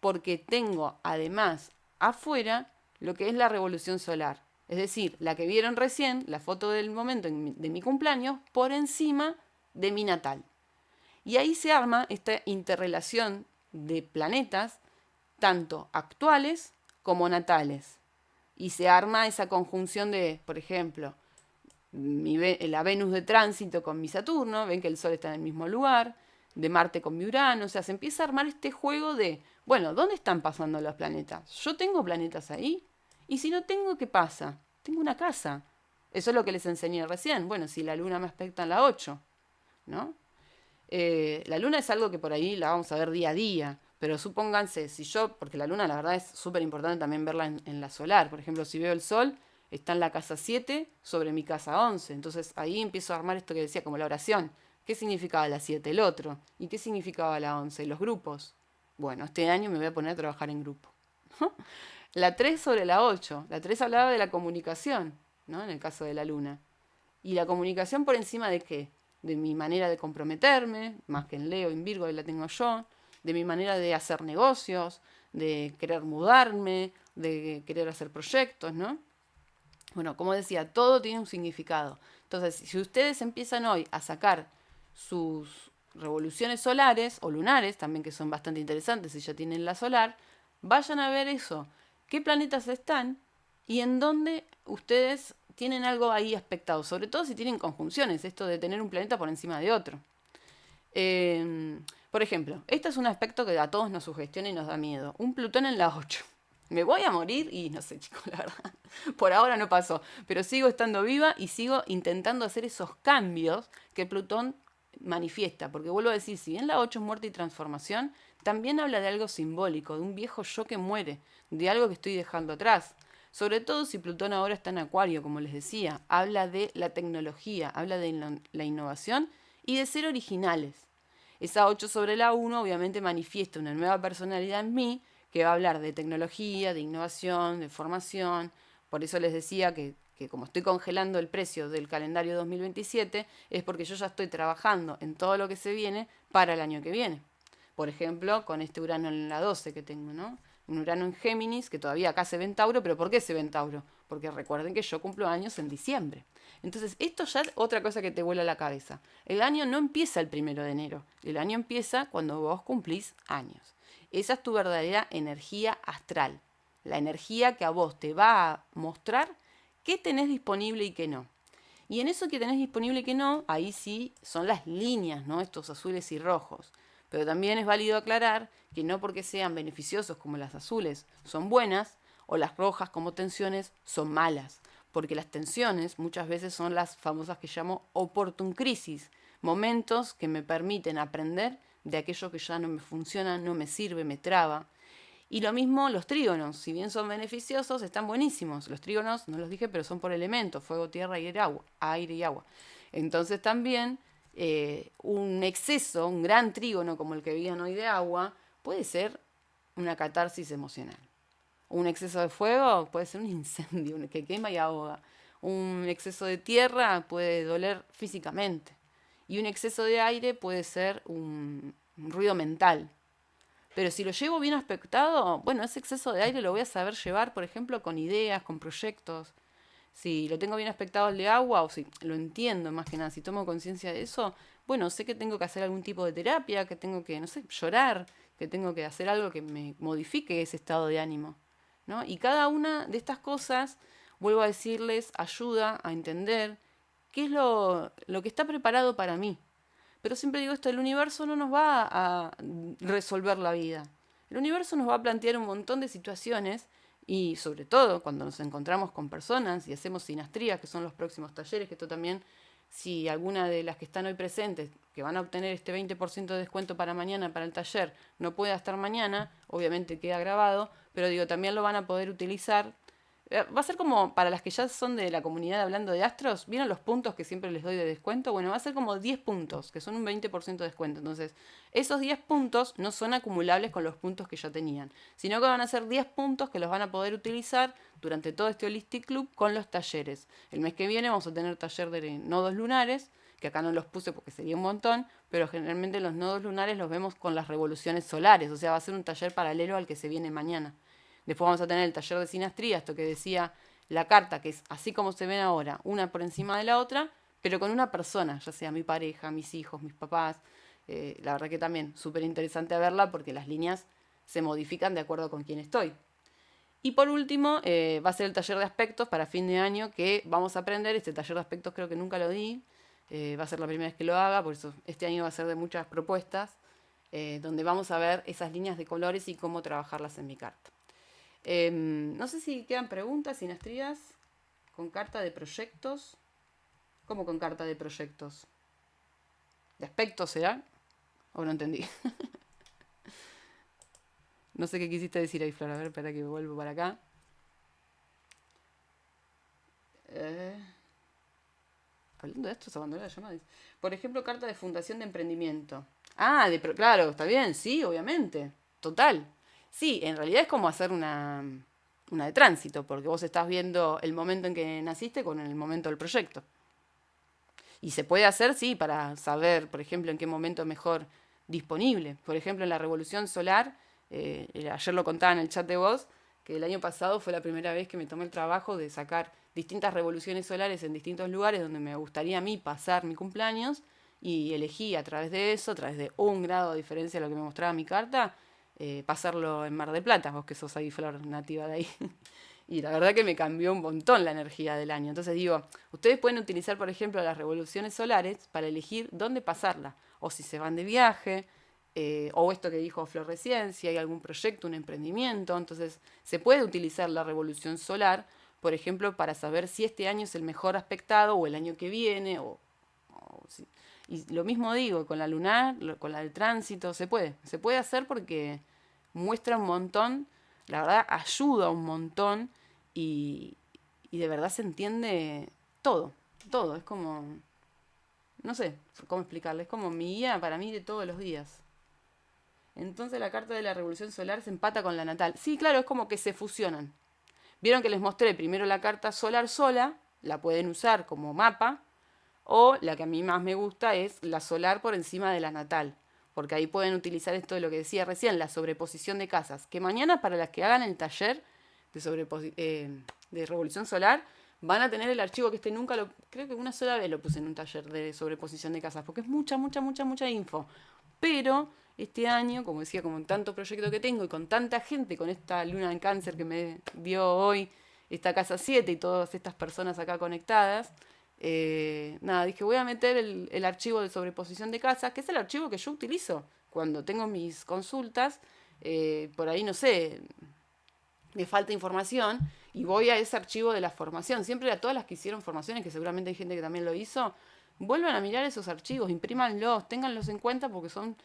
Porque tengo además afuera lo que es la revolución solar. Es decir, la que vieron recién, la foto del momento de mi cumpleaños, por encima de mi natal. Y ahí se arma esta interrelación de planetas, tanto actuales como natales. Y se arma esa conjunción de, por ejemplo, la Venus de tránsito con mi Saturno, ven que el Sol está en el mismo lugar, de Marte con mi Urano, o sea, se empieza a armar este juego de, bueno, ¿dónde están pasando los planetas? ¿Yo tengo planetas ahí? Y si no tengo, ¿qué pasa? Tengo una casa. Eso es lo que les enseñé recién. Bueno, si la luna me aspecta en la 8, ¿no? La luna es algo que por ahí la vamos a ver día a día, pero supónganse, si yo, porque la luna la verdad es súper importante también verla en la solar, por ejemplo, si veo el sol, está en la casa 7 sobre mi casa 11, entonces ahí empiezo a armar esto que decía como la oración. ¿Qué significaba la 7? El otro. ¿Y qué significaba la 11? Los grupos. Bueno, este año me voy a poner a trabajar en grupo. La 3 sobre la 8. La 3 hablaba de la comunicación, ¿no? En el caso de la luna. ¿Y la comunicación por encima de qué? De mi manera de comprometerme, más que en Leo, en Virgo, ahí la tengo yo, de mi manera de hacer negocios, de querer mudarme, de querer hacer proyectos, ¿no? Bueno, como decía, todo tiene un significado. Entonces, si ustedes empiezan hoy a sacar sus revoluciones solares o lunares, también que son bastante interesantes si ya tienen la solar, vayan a ver eso, qué planetas están y en dónde ustedes tienen algo ahí aspectado, sobre todo si tienen conjunciones, esto de tener un planeta por encima de otro. Por ejemplo, este es un aspecto que a todos nos sugestiona y nos da miedo. Un Plutón en la 8. Me voy a morir y no sé, chicos, la verdad. Por ahora no pasó, pero sigo estando viva y sigo intentando hacer esos cambios que Plutón manifiesta. Porque vuelvo a decir, si bien la 8 es muerte y transformación, también habla de algo simbólico, de un viejo yo que muere, de algo que estoy dejando atrás. Sobre todo si Plutón ahora está en Acuario, como les decía, habla de la tecnología, habla de la innovación y de ser originales. Esa 8 sobre la 1 obviamente manifiesta una nueva personalidad en mí que va a hablar de tecnología, de innovación, de formación. Por eso les decía que como estoy congelando el precio del calendario 2027, es porque yo ya estoy trabajando en todo lo que se viene para el año que viene. Por ejemplo, con este Urano en la 12 que tengo, ¿no? Un Urano en Géminis, que todavía acá se ve en Tauro, pero ¿por qué se ve en Tauro? Porque recuerden que yo cumplo años en diciembre. Entonces, esto ya es otra cosa que te vuela la cabeza. El año no empieza el 1 de enero, el año empieza cuando vos cumplís años. Esa es tu verdadera energía astral, la energía que a vos te va a mostrar qué tenés disponible y qué no. Y en eso que tenés disponible y que no, ahí sí son las líneas, ¿no? Estos azules y rojos. Pero también es válido aclarar que no porque sean beneficiosos como las azules son buenas, o las rojas como tensiones son malas. Porque las tensiones muchas veces son las famosas que llamo opportun crisis, momentos que me permiten aprender de aquello que ya no me funciona, no me sirve, me traba. Y lo mismo los trígonos, si bien son beneficiosos, están buenísimos. Los trígonos, no los dije, pero son por elementos, fuego, tierra y agua, aire y agua. Entonces también un exceso, un gran trígono como el que veían hoy de agua, puede ser una catarsis emocional. Un exceso de fuego puede ser un incendio que quema y ahoga. Un exceso de tierra puede doler físicamente. Y un exceso de aire puede ser un ruido mental. Pero si lo llevo bien aspectado, bueno, ese exceso de aire lo voy a saber llevar, por ejemplo, con ideas, con proyectos. Si lo tengo bien aspectado el de agua, o si lo entiendo más que nada, si tomo conciencia de eso, bueno, sé que tengo que hacer algún tipo de terapia, que tengo que, no sé, llorar, que tengo que hacer algo que me modifique ese estado de ánimo, ¿no? Y cada una de estas cosas, vuelvo a decirles, ayuda a entender qué es lo que está preparado para mí. Pero siempre digo esto, el universo no nos va a resolver la vida. El universo nos va a plantear un montón de situaciones y sobre todo cuando nos encontramos con personas y hacemos sinastrías, que son los próximos talleres, que esto también, si alguna de las que están hoy presentes, que van a obtener este 20% de descuento para mañana, para el taller, no pueda estar mañana, obviamente queda grabado, pero digo, también lo van a poder utilizar. Va a ser como para las que ya son de la comunidad hablando de astros, ¿vieron los puntos que siempre les doy de descuento? Bueno, va a ser como 10 puntos, que son un 20% de descuento. Entonces, esos 10 puntos no son acumulables con los puntos que ya tenían, sino que van a ser 10 puntos que los van a poder utilizar durante todo este Holistic Club con los talleres. El mes que viene vamos a tener taller de nodos lunares, que acá no los puse porque sería un montón, pero generalmente los nodos lunares los vemos con las revoluciones solares, o sea, va a ser un taller paralelo al que se viene mañana. Después vamos a tener el taller de sinastría, esto que decía la carta, que es así como se ven ahora, una por encima de la otra, pero con una persona, ya sea mi pareja, mis hijos, mis papás. La verdad que también súper interesante verla porque las líneas se modifican de acuerdo con quién estoy. Y por último, va a ser el taller de aspectos para fin de año que vamos a aprender. Este taller de aspectos creo que nunca lo di. Va a ser la primera vez que lo haga, por eso este año va a ser de muchas propuestas, donde vamos a ver esas líneas de colores y cómo trabajarlas en mi carta. No sé si quedan preguntas, sinastrías, con carta de proyectos. ¿Cómo con carta de proyectos? ¿De aspectos será? ¿O no entendí? No sé qué quisiste decir ahí, Flor. A ver, espera que vuelvo para acá. Hablando de esto, se abandonó la llamada. Por ejemplo, carta de fundación de emprendimiento. Ah, claro, está bien, sí, obviamente. Total. Sí, en realidad es como hacer una de tránsito, porque vos estás viendo el momento en que naciste con el momento del proyecto. Y se puede hacer, sí, para saber, por ejemplo, en qué momento es mejor disponible. Por ejemplo, en la revolución solar, ayer lo contaba en el chat de voz, que el año pasado fue la primera vez que me tomé el trabajo de sacar distintas revoluciones solares en distintos lugares donde me gustaría a mí pasar mi cumpleaños y elegí a través de eso, a través de 1 grado de diferencia de lo que me mostraba mi carta, pasarlo en Mar del Plata, vos que sos ahí, Flor, nativa de ahí. Y la verdad que me cambió un montón la energía del año. Entonces digo, ustedes pueden utilizar, por ejemplo, las revoluciones solares para elegir dónde pasarla. O si se van de viaje, o esto que dijo Flor recién, si hay algún proyecto, un emprendimiento. Entonces se puede utilizar la revolución solar, por ejemplo, para saber si este año es el mejor aspectado o el año que viene. Y lo mismo digo, con la lunar, con la del tránsito, se puede hacer porque muestra un montón, la verdad ayuda un montón y, y de verdad se entiende todo, todo, es como, no sé cómo explicarle, es como mi guía para mí de todos los días. Entonces la carta de la revolución solar se empata con la natal. Sí, claro, es como que se fusionan. Vieron que les mostré primero la carta solar sola, la pueden usar como mapa, o la que a mí más me gusta es la solar por encima de la natal, porque ahí pueden utilizar esto de lo que decía recién, la sobreposición de casas, que mañana para las que hagan el taller de revolución solar, van a tener el archivo que nunca lo, creo que una sola vez lo puse en un taller de sobreposición de casas, porque es mucha, mucha, mucha, mucha info. Pero este año, como decía, como tanto proyecto que tengo y con tanta gente, con esta luna en cáncer que me dio hoy, esta casa 7 y todas estas personas acá conectadas, nada, dije, voy a meter el archivo de sobreposición de casas, que es el archivo que yo utilizo cuando tengo mis consultas. Por ahí, no sé, me falta información y voy a ese archivo de la formación. Siempre a todas las que hicieron formaciones, que seguramente hay gente que también lo hizo, vuelvan a mirar esos archivos, imprímanlos, ténganlos en cuenta porque son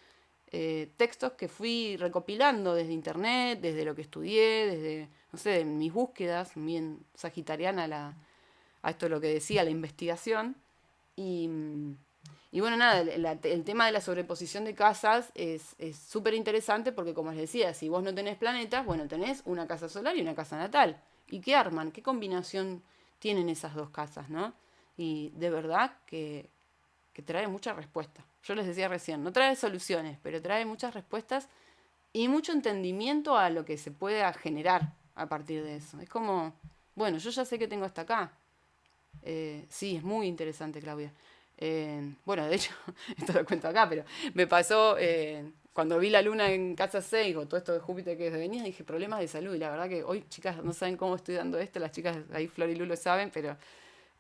textos que fui recopilando desde internet, desde lo que estudié, desde, no sé, mis búsquedas, bien sagitariana a esto lo que decía, la investigación. Y, y bueno, nada, el tema de la sobreposición de casas es súper interesante porque, como les decía, si vos no tenés planetas, bueno, tenés una casa solar y una casa natal. ¿Y qué arman? ¿Qué combinación tienen esas dos casas, no? Y de verdad que trae mucha respuesta. Yo les decía recién, no trae soluciones, pero trae muchas respuestas y mucho entendimiento a lo que se pueda generar a partir de eso. Es como, bueno, yo ya sé que tengo hasta acá. Sí, es muy interesante, Claudia. Bueno, de hecho, esto lo cuento acá, pero me pasó cuando vi la luna en casa 6 o todo esto de Júpiter que venía, dije problemas de salud. Y la verdad que hoy, chicas, no saben cómo estoy dando esto, las chicas ahí, Flor y Lu lo saben, pero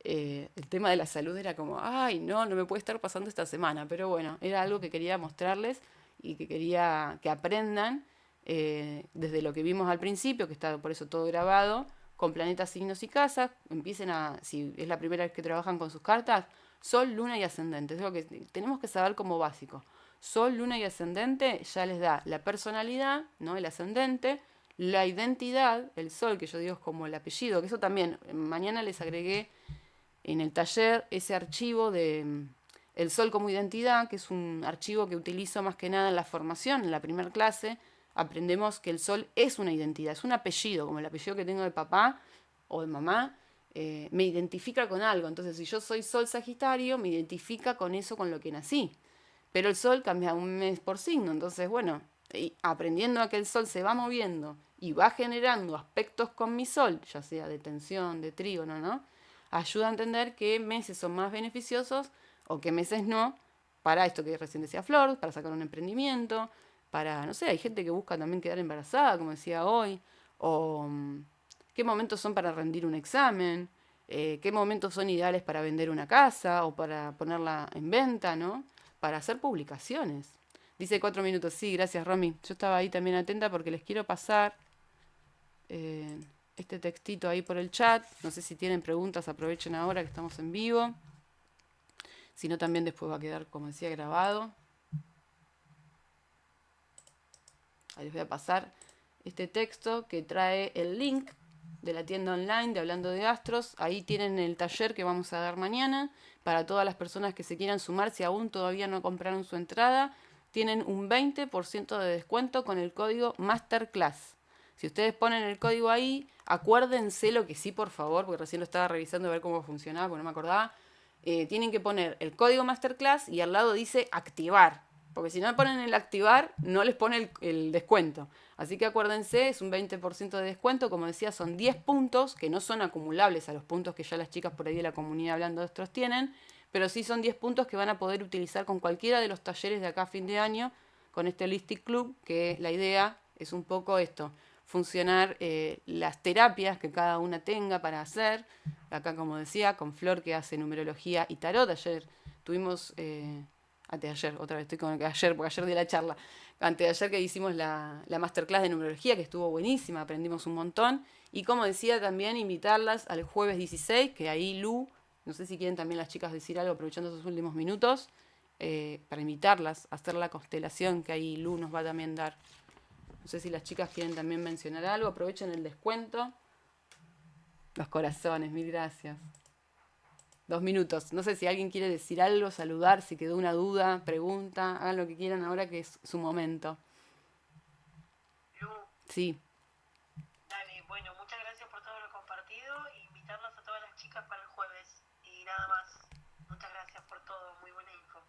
el tema de la salud era como, ay, no, no me puede estar pasando esta semana. Pero bueno, era algo que quería mostrarles y que quería que aprendan desde lo que vimos al principio, que está por eso todo grabado con planetas, signos y casas, empiecen a, si es la primera vez que trabajan con sus cartas, Sol, Luna y Ascendente. Es lo que tenemos que saber como básico. Sol, Luna y Ascendente ya les da la personalidad, ¿no? El ascendente, la identidad, el Sol, que yo digo es como el apellido, que eso también, mañana les agregué en el taller ese archivo de el Sol como identidad, que es un archivo que utilizo más que nada en la formación, en la primera clase, aprendemos que el Sol es una identidad, es un apellido, como el apellido que tengo de papá o de mamá, me identifica con algo. Entonces, si yo soy Sol Sagitario, me identifica con eso con lo que nací. Pero el Sol cambia un mes por signo, entonces, bueno, aprendiendo a que el Sol se va moviendo y va generando aspectos con mi Sol, ya sea de tensión, de trígono, ¿no? Ayuda a entender qué meses son más beneficiosos o qué meses no para esto que recién decía Flor, para sacar un emprendimiento, para, no sé, hay gente que busca también quedar embarazada, como decía hoy, o qué momentos son para rendir un examen, qué momentos son ideales para vender una casa o para ponerla en venta, ¿no? Para hacer publicaciones. Dice 4 minutos, sí, gracias Romy. Yo estaba ahí también atenta porque les quiero pasar eh, este textito ahí por el chat. No sé si tienen preguntas, aprovechen ahora que estamos en vivo. Si no, también después va a quedar, como decía, grabado. Ahí les voy a pasar este texto que trae el link de la tienda online de Hablando de Astros. Ahí tienen el taller que vamos a dar mañana. Para todas las personas que se quieran sumar, si aún todavía no compraron su entrada, tienen un 20% de descuento con el código Masterclass. Si ustedes ponen el código ahí, acuérdense lo que sí, por favor, porque recién lo estaba revisando a ver cómo funcionaba, porque no me acordaba. Tienen que poner el código Masterclass y al lado dice activar. Porque si no ponen el activar, no les pone el descuento. Así que acuérdense, es un 20% de descuento. Como decía, son 10 puntos que no son acumulables a los puntos que ya las chicas por ahí de la comunidad Hablando de Astros tienen. Pero sí son 10 puntos que van a poder utilizar con cualquiera de los talleres de acá a fin de año con este Holistic Club, que la idea es un poco esto, funcionar las terapias que cada una tenga para hacer. Acá, como decía, con Flor que hace numerología y tarot. Ayer tuvimos... anteayer, otra vez estoy con el que ayer, porque ayer di la charla. Anteayer que hicimos la masterclass de numerología, que estuvo buenísima, aprendimos un montón. Y como decía, también invitarlas al jueves 16, que ahí Lu, no sé si quieren también las chicas decir algo aprovechando esos últimos minutos, para invitarlas a hacer la constelación que ahí Lu nos va a también dar. No sé si las chicas quieren también mencionar algo, aprovechen el descuento. Los corazones, mil gracias. 2 minutos. No sé si alguien quiere decir algo, saludar, si quedó una duda, pregunta, hagan lo que quieran ahora que es su momento. Lu, Sí. dale, bueno, muchas gracias por todo lo compartido e invitarlas a todas las chicas para el jueves. Y nada más, muchas gracias por todo, muy buena info.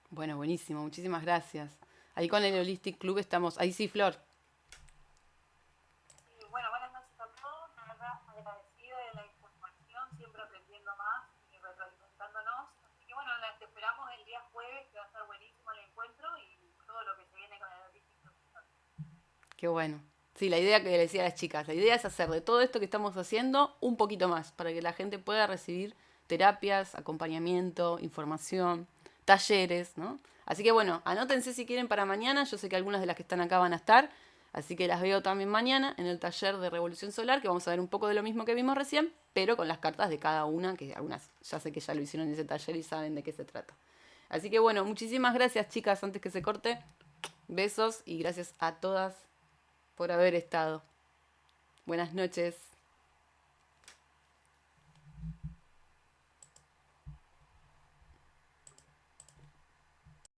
Bueno, buenísimo, muchísimas gracias. Ahí con el Holistic Club estamos. Ahí sí, Flor. Y bueno, buenas noches a todos, la verdad agradecida de la información, siempre aprendiendo más y retroalimentándonos. Así que bueno, las esperamos el día jueves, que va a estar buenísimo el encuentro y todo lo que se viene con el Holistic. Qué bueno. Sí, la idea que le decía a las chicas, la idea es hacer de todo esto que estamos haciendo un poquito más, para que la gente pueda recibir terapias, acompañamiento, información, talleres, ¿no? Así que bueno, anótense si quieren para mañana, yo sé que algunas de las que están acá van a estar, así que las veo también mañana en el taller de Revolución Solar, que vamos a ver un poco de lo mismo que vimos recién, pero con las cartas de cada una, que algunas ya sé que ya lo hicieron en ese taller y saben de qué se trata. Así que bueno, muchísimas gracias chicas, antes que se corte, besos y gracias a todas por haber estado. Buenas noches.